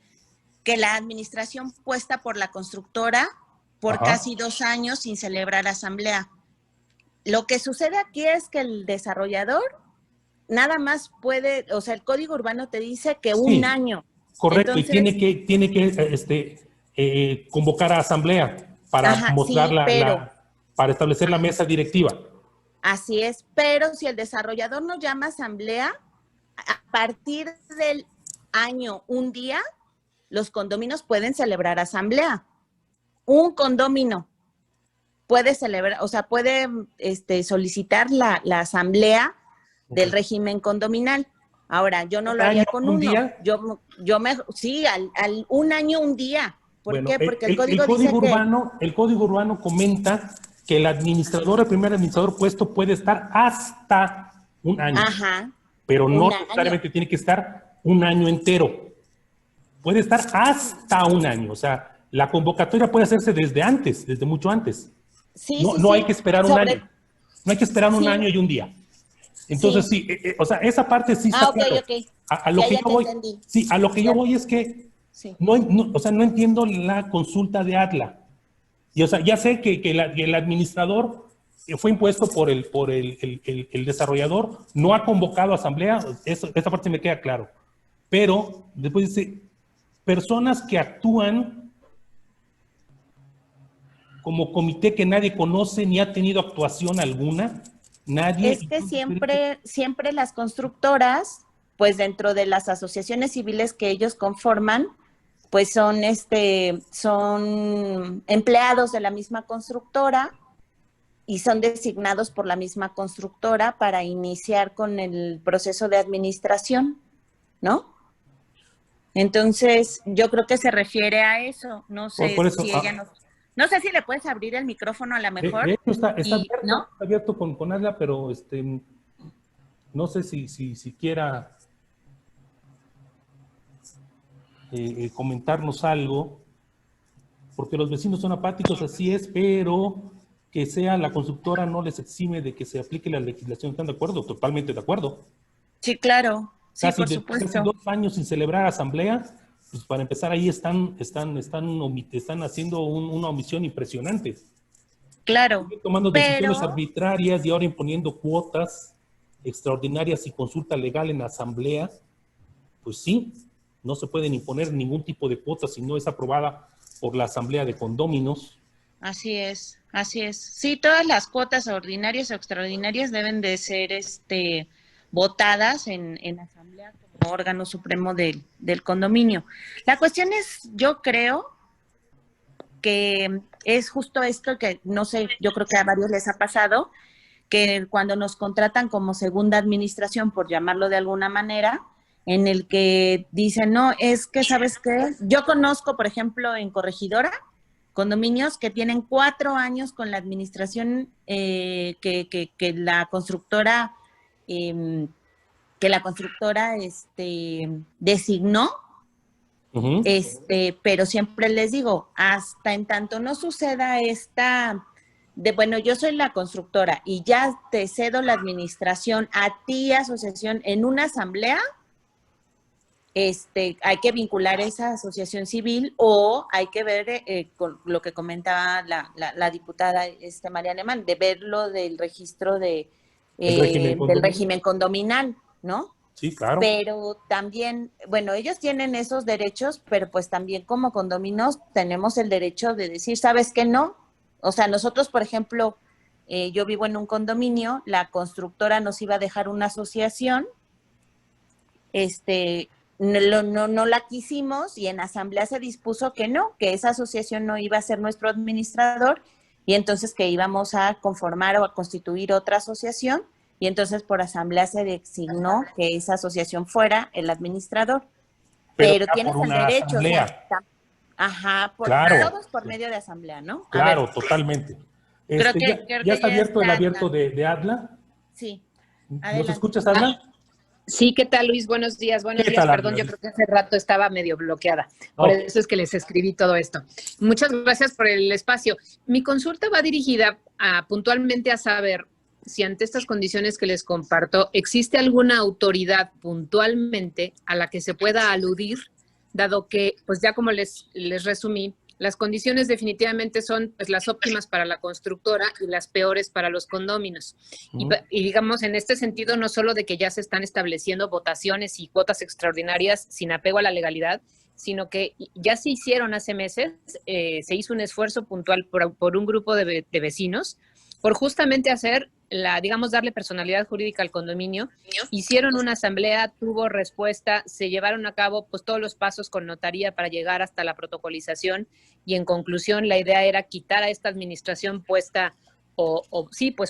la administración puesta por la constructora por casi 2 años sin celebrar asamblea. Lo que sucede aquí es que el desarrollador nada más puede, o sea, el Código Urbano te dice que 1 año. Correcto, entonces, y tiene que convocar a asamblea para mostrar para establecer la mesa directiva. Así es, pero si el desarrollador no llama asamblea, a partir del año, un día, los condominios pueden celebrar asamblea. Un condominio puede celebrar, o sea, puede solicitar la asamblea del régimen condominal. Ahora, yo no lo haría con uno. ¿Un día? Sí, al 1 año, un día. ¿Por Bueno, qué? Porque el código dice que... el código urbano comenta que el administrador, el primer administrador puesto puede estar hasta un año, Ajá, pero no un año. necesariamente tiene que estar un año entero. Puede estar hasta un año, o sea, la convocatoria puede hacerse desde antes, desde mucho antes. Sí, No, sí, no sí. hay que esperar un año. No hay que esperar un Sí. año y un día. Entonces, sí, o sea, esa parte sí está Ah, ok, claro. ok. A lo Ya, que ya yo te voy, entendí. sí, a lo que yo Ya. voy es que Sí. o sea, no entiendo la consulta de ADLA. Y, o sea, ya sé que el administrador fue impuesto por el desarrollador, no ha convocado a asamblea, esa parte me queda claro. Pero después dice, personas que actúan como comité que nadie conoce ni ha tenido actuación alguna, nadie. Es que siempre las constructoras, pues dentro de las asociaciones civiles que ellos conforman, pues son empleados de la misma constructora y son designados por la misma constructora para iniciar con el proceso de administración, ¿no? Entonces, yo creo que se refiere a eso. No sé Por eso, si ella nos... No sé si le puedes abrir el micrófono a lo mejor. de hecho está Y, ¿no? abierto con ADLA, pero no sé si quiera comentarnos algo, porque los vecinos son apáticos, así es, pero que sea la constructora no les exime de que se aplique la legislación. ¿Están de acuerdo? Totalmente de acuerdo. Sí, claro. Sí, por Casi supuesto. 2 años sin celebrar asamblea, pues para empezar ahí están haciendo una omisión impresionante. Claro. Tomando decisiones Pero, arbitrarias y ahora imponiendo cuotas extraordinarias y consulta legal en asamblea, pues sí, no se pueden imponer ningún tipo de cuota si no es aprobada por la asamblea de condóminos. así es, así es. Sí, todas las cuotas ordinarias o extraordinarias deben de ser votadas en asamblea como órgano supremo del condominio. La cuestión es, yo creo que es justo esto que, no sé, yo creo que a varios les ha pasado, que cuando nos contratan como segunda administración, por llamarlo de alguna manera, en el que dicen, no, es que, ¿sabes qué? Yo conozco, por ejemplo, en Corregidora, condominios que tienen 4 años con la administración que la constructora designó, Uh-huh. pero siempre les digo, hasta en tanto no suceda bueno, yo soy la constructora y ya te cedo la administración a ti, asociación, en una asamblea, hay que vincular esa asociación civil o hay que ver con lo que comentaba la diputada María Alemán, de ver lo del registro del régimen condominal, ¿no? Sí, claro. Pero también, bueno, ellos tienen esos derechos, pero pues también como condominios tenemos el derecho de decir, ¿sabes qué no? O sea, nosotros, por ejemplo, yo vivo en un condominio, la constructora nos iba a dejar una asociación, no la quisimos y en asamblea se dispuso que no, que esa asociación no iba a ser nuestro administrador y entonces que íbamos a conformar o a constituir otra asociación y entonces por asamblea se designó que esa asociación fuera el administrador. Pero tienes el derecho, asamblea. Claro. Todos por medio de asamblea, ¿no? Claro, totalmente. Creo que ya está abierto el abierto de ADLA. Sí. ¿Nos escuchas, ADLA? Sí, ¿qué tal, Luis? Buenos días. Buenos días. Perdón, yo creo que hace rato estaba medio bloqueada. Por eso es que les escribí todo esto. Muchas gracias por el espacio. Mi consulta va dirigida puntualmente a saber si ante estas condiciones que les comparto, ¿existe alguna autoridad puntualmente a la que se pueda aludir, dado que, pues ya como les resumí, las condiciones definitivamente son pues, las óptimas para la constructora y las peores para los condóminos? Y digamos, en este sentido, no solo de que ya se están estableciendo votaciones y cuotas extraordinarias sin apego a la legalidad, sino que ya se hicieron hace meses, se hizo un esfuerzo puntual por un grupo de vecinos por justamente hacer darle personalidad jurídica al condominio. Hicieron una asamblea, tuvo respuesta, se llevaron a cabo pues todos los pasos con notaría para llegar hasta la protocolización y en conclusión la idea era quitar a esta administración puesta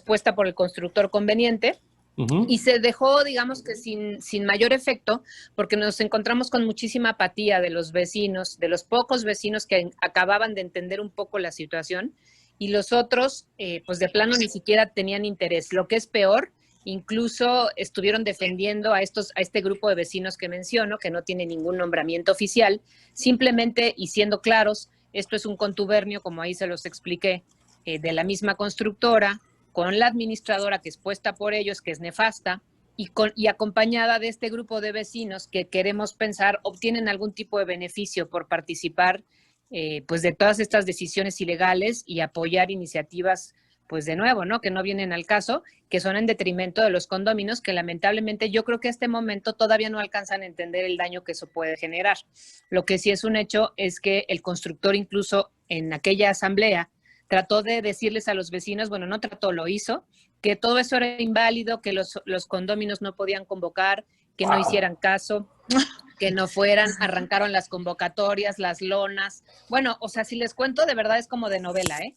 puesta por el constructor conveniente Y se dejó, digamos que sin mayor efecto, porque nos encontramos con muchísima apatía de los vecinos, de los pocos vecinos que acababan de entender un poco la situación, y los otros, pues de plano ni siquiera tenían interés. Lo que es peor, incluso estuvieron defendiendo a este grupo de vecinos que menciono, que no tiene ningún nombramiento oficial, simplemente, y siendo claros, esto es un contubernio, como ahí se los expliqué, de la misma constructora, con la administradora que es puesta por ellos, que es nefasta, y acompañada de este grupo de vecinos que queremos pensar obtienen algún tipo de beneficio por participar pues de todas estas decisiones ilegales y apoyar iniciativas, pues de nuevo, ¿no? Que no vienen al caso, que son en detrimento de los condóminos, que lamentablemente yo creo que a este momento todavía no alcanzan a entender el daño que eso puede generar. Lo que sí es un hecho es que el constructor incluso en aquella asamblea trató de decirles a los vecinos, bueno, no trató, lo hizo, que todo eso era inválido, que los condóminos no podían convocar, que no hicieran caso, que no fueran, arrancaron las convocatorias, las lonas. Bueno, o sea, si les cuento, de verdad es como de novela, ¿eh?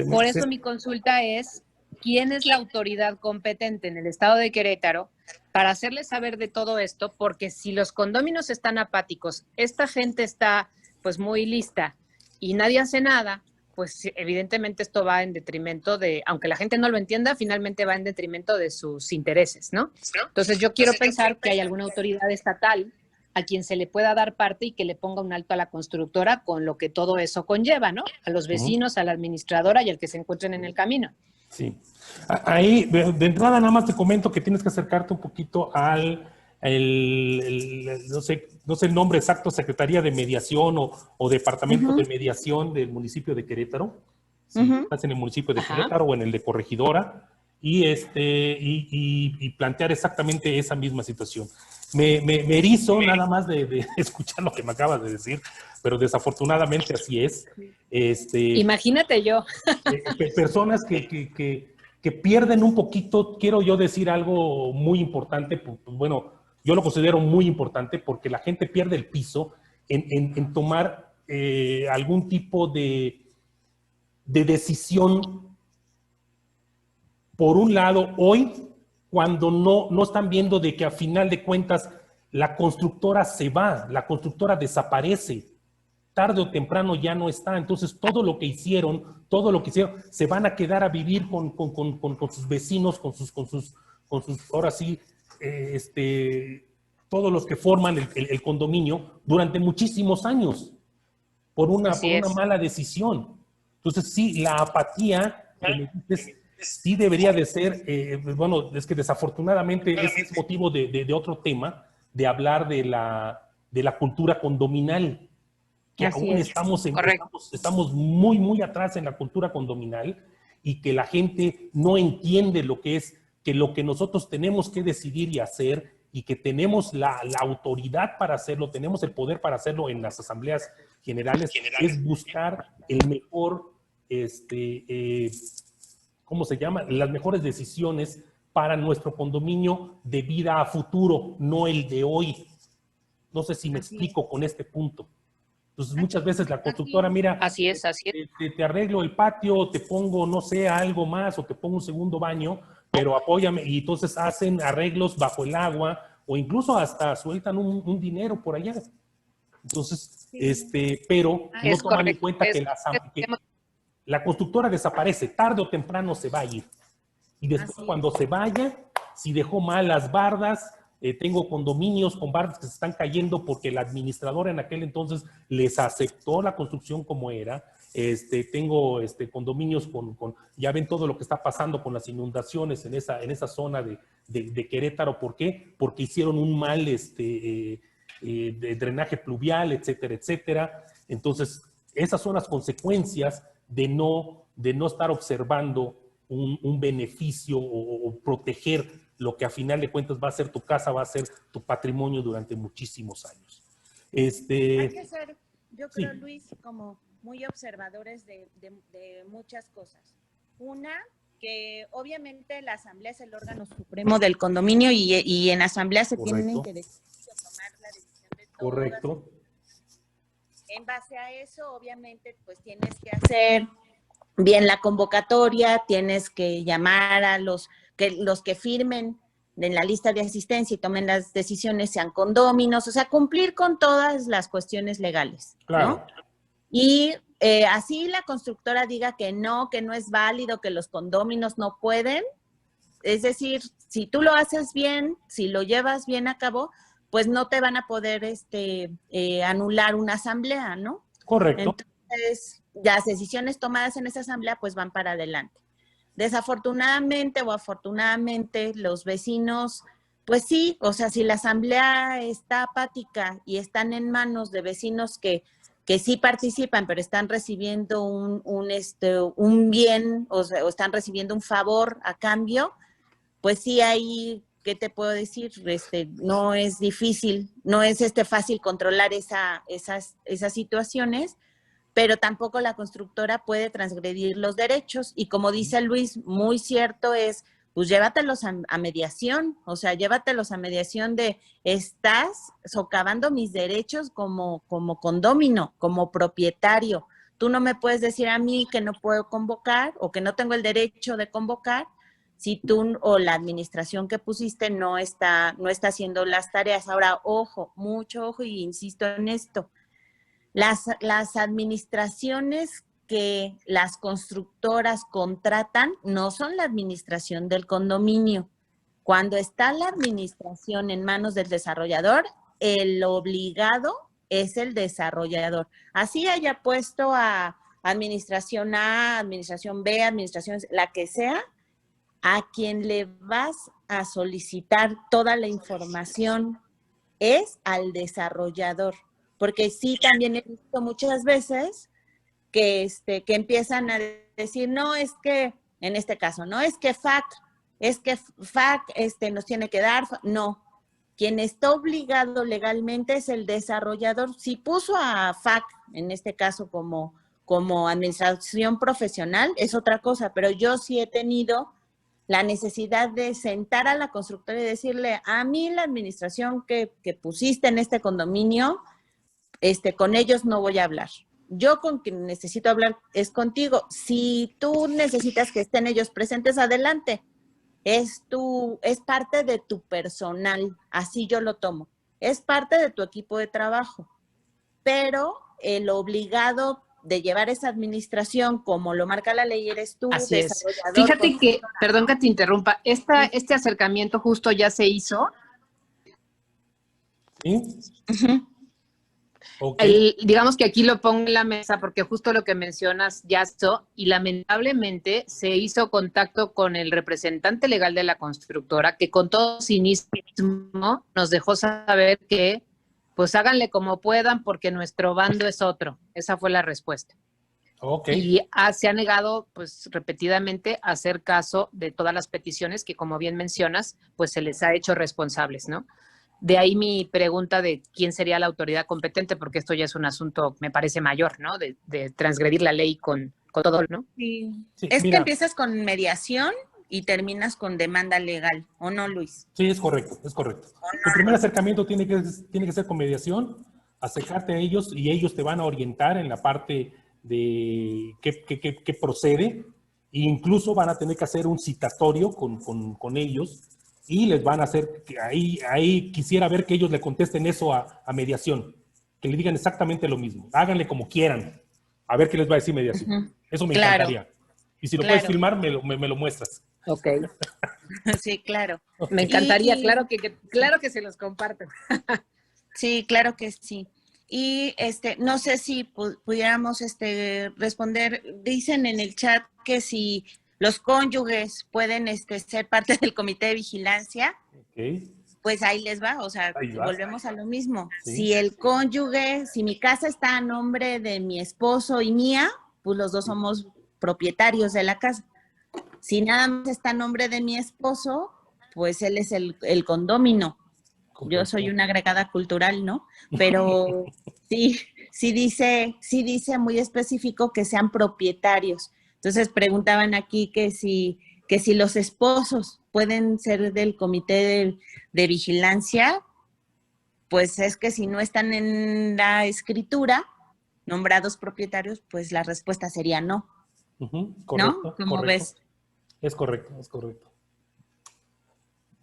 Por eso mi consulta es, ¿quién es la autoridad competente en el estado de Querétaro para hacerles saber de todo esto? Porque si los condóminos están apáticos, esta gente está pues muy lista y nadie hace nada, pues evidentemente esto va en detrimento de, aunque la gente no lo entienda, finalmente va en detrimento de sus intereses, ¿no? Entonces yo quiero pensar que hay alguna autoridad estatal a quien se le pueda dar parte y que le ponga un alto a la constructora con lo que todo eso conlleva, ¿no? A los vecinos, a la administradora y al que se encuentren en el camino. Sí. Ahí, de entrada nada más te comento que tienes que acercarte un poquito al, no sé el nombre exacto, Secretaría de Mediación o Departamento de Mediación del municipio de Querétaro. Si estás en el municipio de Querétaro o en el de Corregidora, y plantear exactamente esa misma situación. Me erizo nada más de escuchar lo que me acabas de decir, pero desafortunadamente así es. Imagínate yo. Personas que pierden un poquito, quiero yo decir algo muy importante, pues, bueno, yo lo considero muy importante porque la gente pierde el piso en tomar algún tipo de decisión. Por un lado, hoy, cuando no están viendo de que a final de cuentas la constructora se va, la constructora desaparece, tarde o temprano ya no está, entonces todo lo que hicieron, se van a quedar a vivir con sus vecinos, con sus, ahora sí, todos los que forman el condominio durante muchísimos años, por una mala decisión. Entonces sí, la apatía, sí debería de ser, bueno, es que desafortunadamente es motivo de otro tema, de hablar de la cultura condominal, que Así aún es. estamos muy, muy atrás en la cultura condominal y que la gente no entiende lo que es, que lo que nosotros tenemos que decidir y hacer y que tenemos la autoridad para hacerlo, tenemos el poder para hacerlo en las asambleas generales, es buscar el mejor, ¿cómo se llama? Las mejores decisiones para nuestro condominio de vida a futuro, no el de hoy. No sé si me explico con este punto. Entonces, muchas veces la constructora, mira, Así es. te arreglo el patio, te pongo, no sé, algo más, o te pongo un segundo baño, pero apóyame, y entonces hacen arreglos bajo el agua, o incluso hasta sueltan un dinero por allá. Entonces, pero no toman en cuenta que la constructora desaparece, tarde o temprano se va a ir. Y después cuando se vaya, si dejó mal las bardas, tengo condominios con bardas que se están cayendo porque la administradora en aquel entonces les aceptó la construcción como era. Tengo condominios ya ven todo lo que está pasando con las inundaciones en esa zona de Querétaro. ¿Por qué? Porque hicieron un mal de drenaje pluvial, etcétera, etcétera. Entonces, esas son las consecuencias de no estar observando un beneficio o proteger lo que a final de cuentas va a ser tu casa, va a ser tu patrimonio durante muchísimos años. Hay que ser, yo creo, sí. Luis, como muy observadores de muchas cosas. Una, que obviamente la asamblea es el órgano supremo del condominio y en asamblea se tienen que tomar la decisión de todo. Correcto. En base a eso, obviamente, pues tienes que hacer bien la convocatoria, tienes que llamar a los que firmen en la lista de asistencia y tomen las decisiones sean condóminos, o sea, cumplir con todas las cuestiones legales, Claro. ¿no? Y así la constructora diga que no es válido, que los condóminos no pueden, es decir, si tú lo haces bien, si lo llevas bien a cabo, pues no te van a poder anular una asamblea, ¿no? Correcto. Entonces, las decisiones tomadas en esa asamblea pues van para adelante. Desafortunadamente o afortunadamente, los vecinos, pues sí, o sea, si la asamblea está apática y están en manos de vecinos que sí participan, pero están recibiendo un bien, o sea, o están recibiendo un favor a cambio, pues sí hay, ¿qué te puedo decir? No es difícil, no es fácil controlar esas situaciones, pero tampoco la constructora puede transgredir los derechos. Y como dice Luis, muy cierto es, pues llévatelos a mediación, o sea, llévatelos a mediación de, estás socavando mis derechos como condómino, como propietario. Tú no me puedes decir a mí que no puedo convocar o que no tengo el derecho de convocar si tú o la administración que pusiste no está haciendo las tareas. Ahora, ojo, mucho ojo, y insisto en esto. Las administraciones que las constructoras contratan no son la administración del condominio. Cuando está la administración en manos del desarrollador, el obligado es el desarrollador. Así haya puesto a administración A, administración B, administración, la que sea, a quien le vas a solicitar toda la información es al desarrollador. Porque sí, también he visto muchas veces que empiezan a decir, no, es que, en este caso, no, es que FAC nos tiene que dar, no. Quien está obligado legalmente es el desarrollador. Si puso a FAC, en este caso, como administración profesional, es otra cosa, pero yo sí he tenido la necesidad de sentar a la constructora y decirle, a mí la administración que pusiste en este condominio, con ellos no voy a hablar. Yo con quien necesito hablar es contigo. Si tú necesitas que estén ellos presentes, adelante. Es parte de tu personal, así yo lo tomo. Es parte de tu equipo de trabajo. Pero el obligado de llevar esa administración, como lo marca la ley, eres tú. Así es. Fíjate que, perdón que te interrumpa, este acercamiento justo ya se hizo. ¿Sí? Uh-huh. Digamos que aquí lo pongo en la mesa porque justo lo que mencionas ya esto, y lamentablemente se hizo contacto con el representante legal de la constructora, que con todo cinismo nos dejó saber que pues háganle como puedan porque nuestro bando es otro. Esa fue la respuesta. Okay. Y se ha negado pues repetidamente a hacer caso de todas las peticiones que, como bien mencionas, pues se les ha hecho responsables, ¿no? De ahí mi pregunta de quién sería la autoridad competente, porque esto ya es un asunto, me parece, mayor, ¿no? De transgredir la ley con todo, ¿no? Sí. Es que empiezas con mediación y terminas con demanda legal, ¿o no, Luis? Sí, es correcto, es correcto. Tu primer acercamiento tiene que ser con mediación, acercarte a ellos y ellos te van a orientar en la parte de qué procede, e incluso van a tener que hacer un citatorio con ellos y les van a hacer, ahí quisiera ver que ellos le contesten eso a mediación, que le digan exactamente lo mismo, háganle como quieran, a ver qué les va a decir mediación. Uh-huh. Eso me encantaría. Y si lo puedes filmar, me lo muestras. Ok. Sí, claro. Me encantaría, claro que se los comparto. Sí, claro que sí. Y no sé si pudiéramos responder, dicen en el chat que si los cónyuges pueden ser parte del comité de vigilancia, okay. Pues ahí les va, o sea, volvemos a lo mismo. Sí. Si el cónyuge, si mi casa está a nombre de mi esposo y mía, pues los dos somos propietarios de la casa. Si nada más está a nombre de mi esposo, pues él es el condómino. Correcto. Yo soy una agregada cultural, ¿no? Pero sí dice muy específico que sean propietarios. Entonces preguntaban aquí que si los esposos pueden ser del comité de vigilancia, pues es que si no están en la escritura, nombrados propietarios, pues la respuesta sería no. Uh-huh. Correcto, ¿no? ¿Cómo correcto. ves? Es correcto, es correcto.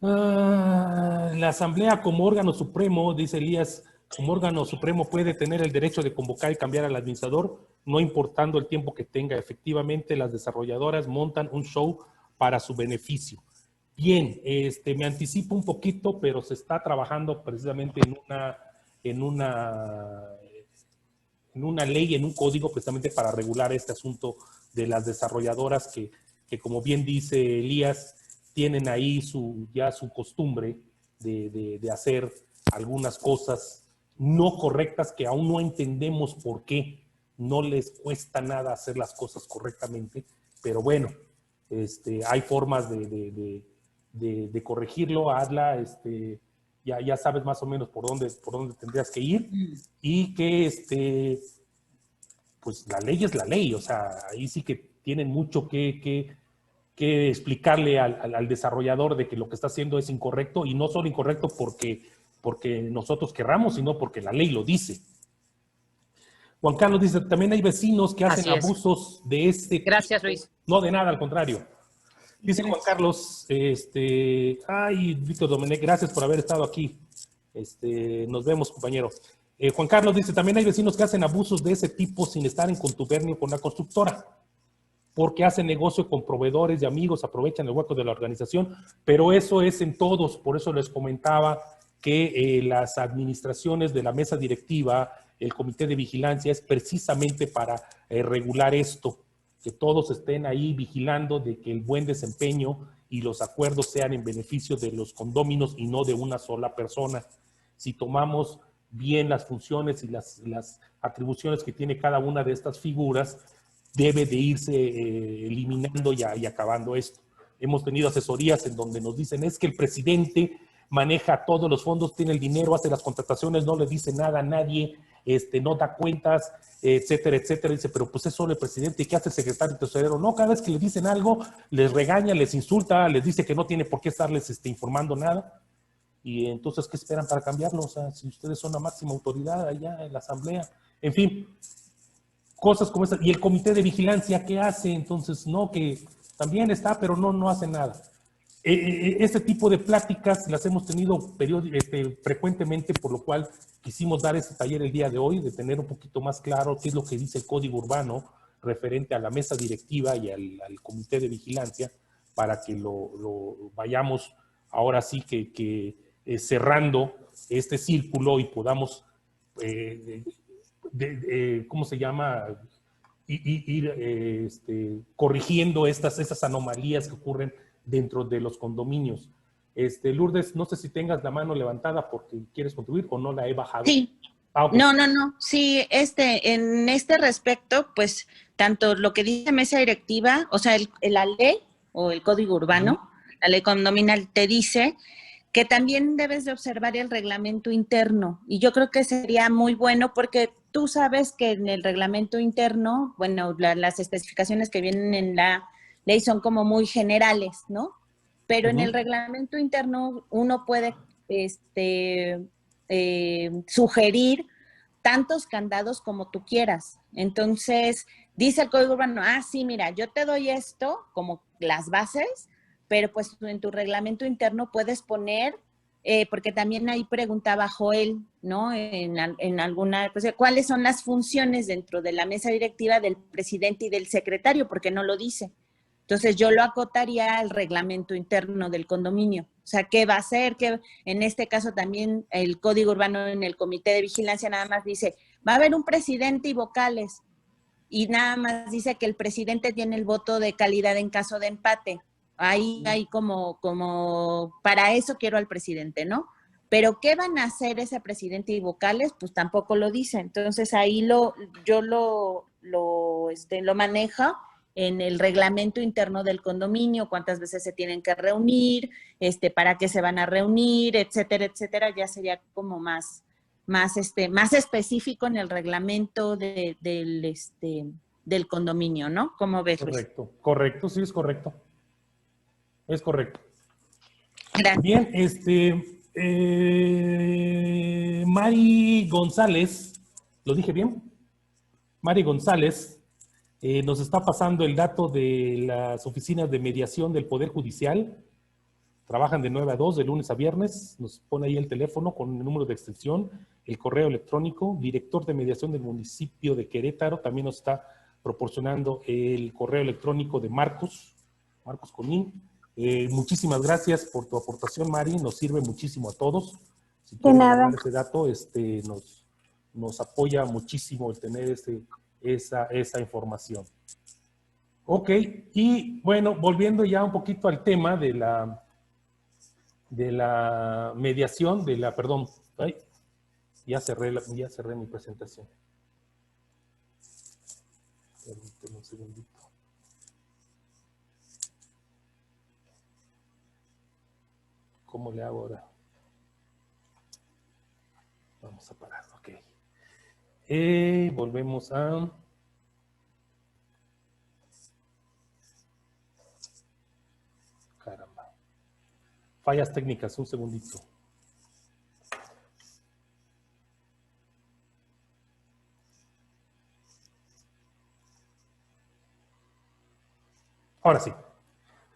La Asamblea como órgano supremo, dice Elías, como órgano supremo puede tener el derecho de convocar y cambiar al administrador, no importando el tiempo que tenga. Efectivamente, las desarrolladoras montan un show para su beneficio. Bien, me anticipo un poquito, pero se está trabajando precisamente en una ley, en un código precisamente para regular este asunto de las desarrolladoras que como bien dice Elías, tienen ahí ya su costumbre de hacer algunas cosas no correctas que aún no entendemos por qué. No les cuesta nada hacer las cosas correctamente, pero bueno, hay formas de corregirlo. Adla, ya sabes más o menos por dónde tendrías que ir, y que pues la ley es la ley, o sea, ahí sí que tienen mucho que explicarle al desarrollador de que lo que está haciendo es incorrecto, y no solo incorrecto porque nosotros querramos, sino porque la ley lo dice. Juan Carlos dice, también hay vecinos que hacen abusos de Gracias, Luis. No, de nada, al contrario. Dice Juan Carlos, ay, Víctor Domenech, gracias por haber estado aquí. Nos vemos, compañero. Juan Carlos dice, también hay vecinos que hacen abusos de ese tipo sin estar en contubernio con la constructora, porque hacen negocio con proveedores y amigos, aprovechan el hueco de la organización, pero eso es en todos. Por eso les comentaba que las administraciones de la mesa directiva, el comité de vigilancia, es precisamente para regular esto, que todos estén ahí vigilando de que el buen desempeño y los acuerdos sean en beneficio de los condóminos y no de una sola persona. Si tomamos bien las funciones y las atribuciones que tiene cada una de estas figuras, debe de irse eliminando y acabando esto. Hemos tenido asesorías en donde nos dicen, es que el presidente maneja todos los fondos, tiene el dinero, hace las contrataciones, no le dice nada a nadie, no da cuentas, etcétera, etcétera. Dice, pero pues es solo el presidente, ¿qué hace el secretario tesorero? No, cada vez que le dicen algo, les regaña, les insulta, les dice que no tiene por qué estarles informando nada. Y entonces, ¿qué esperan para cambiarlo? O sea, si ustedes son la máxima autoridad allá en la asamblea. En fin, cosas como esas. Y el comité de vigilancia, ¿qué hace? Entonces, no, que también está, pero no hace nada. Este tipo de pláticas las hemos tenido frecuentemente, por lo cual quisimos dar este taller el día de hoy, de tener un poquito más claro qué es lo que dice el Código Urbano referente a la mesa directiva y al comité de vigilancia, para que lo vayamos ahora sí que cerrando este círculo y podamos, ¿cómo se llama?, ir corrigiendo esas anomalías que ocurren dentro de los condominios. Lourdes, no sé si tengas la mano levantada porque quieres contribuir o no la he bajado. Sí. Okay. No. Sí, en este respecto, pues, tanto lo que dice mesa directiva, o sea, la ley o el código urbano, la ley condominal te dice que también debes de observar el reglamento interno. Y yo creo que sería muy bueno porque tú sabes que en el reglamento interno, bueno, las especificaciones que vienen en la ley son como muy generales, ¿no? Pero en el reglamento interno uno puede sugerir tantos candados como tú quieras. Entonces, dice el Código Urbano, sí, mira, yo te doy esto como las bases, pero pues en tu reglamento interno puedes poner, porque también ahí preguntaba Joel, ¿no? En alguna, pues, ¿cuáles son las funciones dentro de la mesa directiva del presidente y del secretario? Porque no lo dice. Entonces, yo lo acotaría al reglamento interno del condominio. O sea, ¿qué va a hacer? Que en este caso también el Código Urbano en el Comité de Vigilancia nada más dice, va a haber un presidente y vocales. Y nada más dice que el presidente tiene el voto de calidad en caso de empate. Ahí hay como para eso quiero al presidente, ¿no? Pero ¿qué van a hacer ese presidente y vocales? Pues tampoco lo dice. Entonces ahí yo lo manejo en el reglamento interno del condominio, cuántas veces se tienen que reunir, para qué se van a reunir, etcétera, etcétera. Ya sería como más específico en el reglamento del condominio, ¿no? ¿Cómo ves, Luis? Correcto, sí, es correcto. Es correcto. Gracias. Bien, Mari González, ¿lo dije bien? Mari González nos está pasando el dato de las oficinas de mediación del Poder Judicial. Trabajan de 9 a 2, de lunes a viernes. Nos pone ahí el teléfono con el número de extensión, el correo electrónico. Director de mediación del municipio de Querétaro también nos está proporcionando el correo electrónico de Marcos Comín. Muchísimas gracias por tu aportación, Mari. Nos sirve muchísimo a todos. Si De nada. ese dato, nos apoya muchísimo el tener esa información. Ok, y bueno, volviendo ya un poquito al tema de la mediación, perdón, ay, ya cerré mi presentación. Permíteme un segundito. ¿Cómo le hago ahora? Vamos a parar, ok. Volvemos a... Caramba. Fallas técnicas, un segundito. Ahora sí.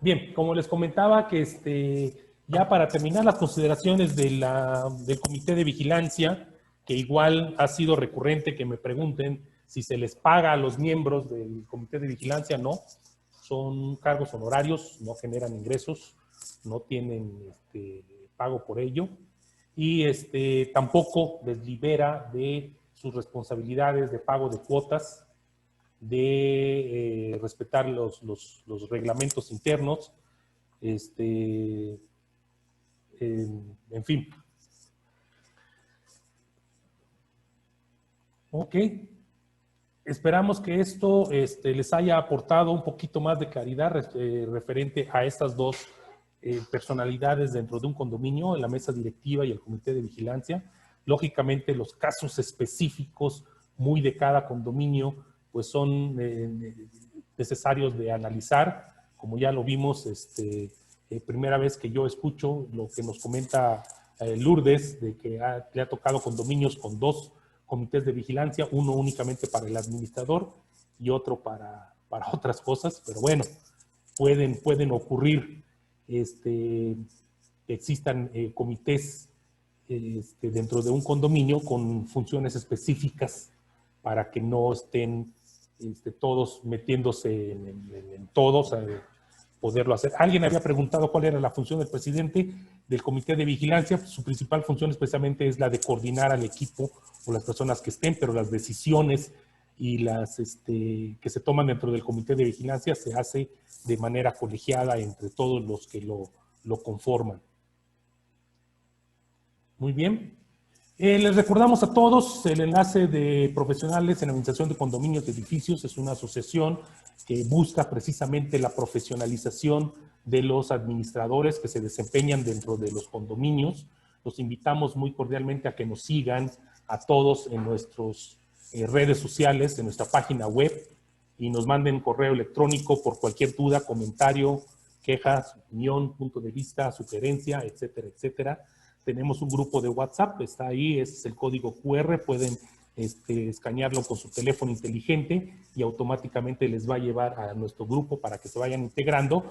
Bien, como les comentaba que ya para terminar las consideraciones del Comité de Vigilancia, que igual ha sido recurrente que me pregunten si se les paga a los miembros del Comité de Vigilancia. No, son cargos honorarios, no generan ingresos, no tienen pago por ello, y tampoco les libera de sus responsabilidades de pago de cuotas, de respetar los reglamentos internos, en fin. Ok. Esperamos que esto les haya aportado un poquito más de claridad referente a estas dos personalidades dentro de un condominio, en la mesa directiva y el comité de vigilancia. Lógicamente, los casos específicos muy de cada condominio pues son necesarios de analizar. Como ya lo vimos, primera vez que yo escucho lo que nos comenta Lourdes, de que le ha tocado condominios con 2 comités de vigilancia, uno únicamente para el administrador y otro para otras cosas, pero bueno, pueden ocurrir que existan comités dentro de un condominio con funciones específicas para que no estén todos metiéndose en todos, poderlo hacer. Alguien había preguntado cuál era la función del presidente del comité de vigilancia. Su principal función especialmente es la de coordinar al equipo o las personas que estén, pero las decisiones y las que se toman dentro del comité de vigilancia se hace de manera colegiada entre todos los que lo conforman. Muy bien. Les recordamos a todos el enlace de profesionales en administración de condominios de edificios. Es una asociación que busca precisamente la profesionalización de los administradores que se desempeñan dentro de los condominios. Los invitamos muy cordialmente a que nos sigan a todos en nuestras redes sociales, en nuestra página web, y nos manden correo electrónico por cualquier duda, comentario, queja, su opinión, punto de vista, sugerencia, etcétera, etcétera. Tenemos un grupo de WhatsApp, está ahí, ese es el código QR, pueden escanearlo con su teléfono inteligente y automáticamente les va a llevar a nuestro grupo para que se vayan integrando.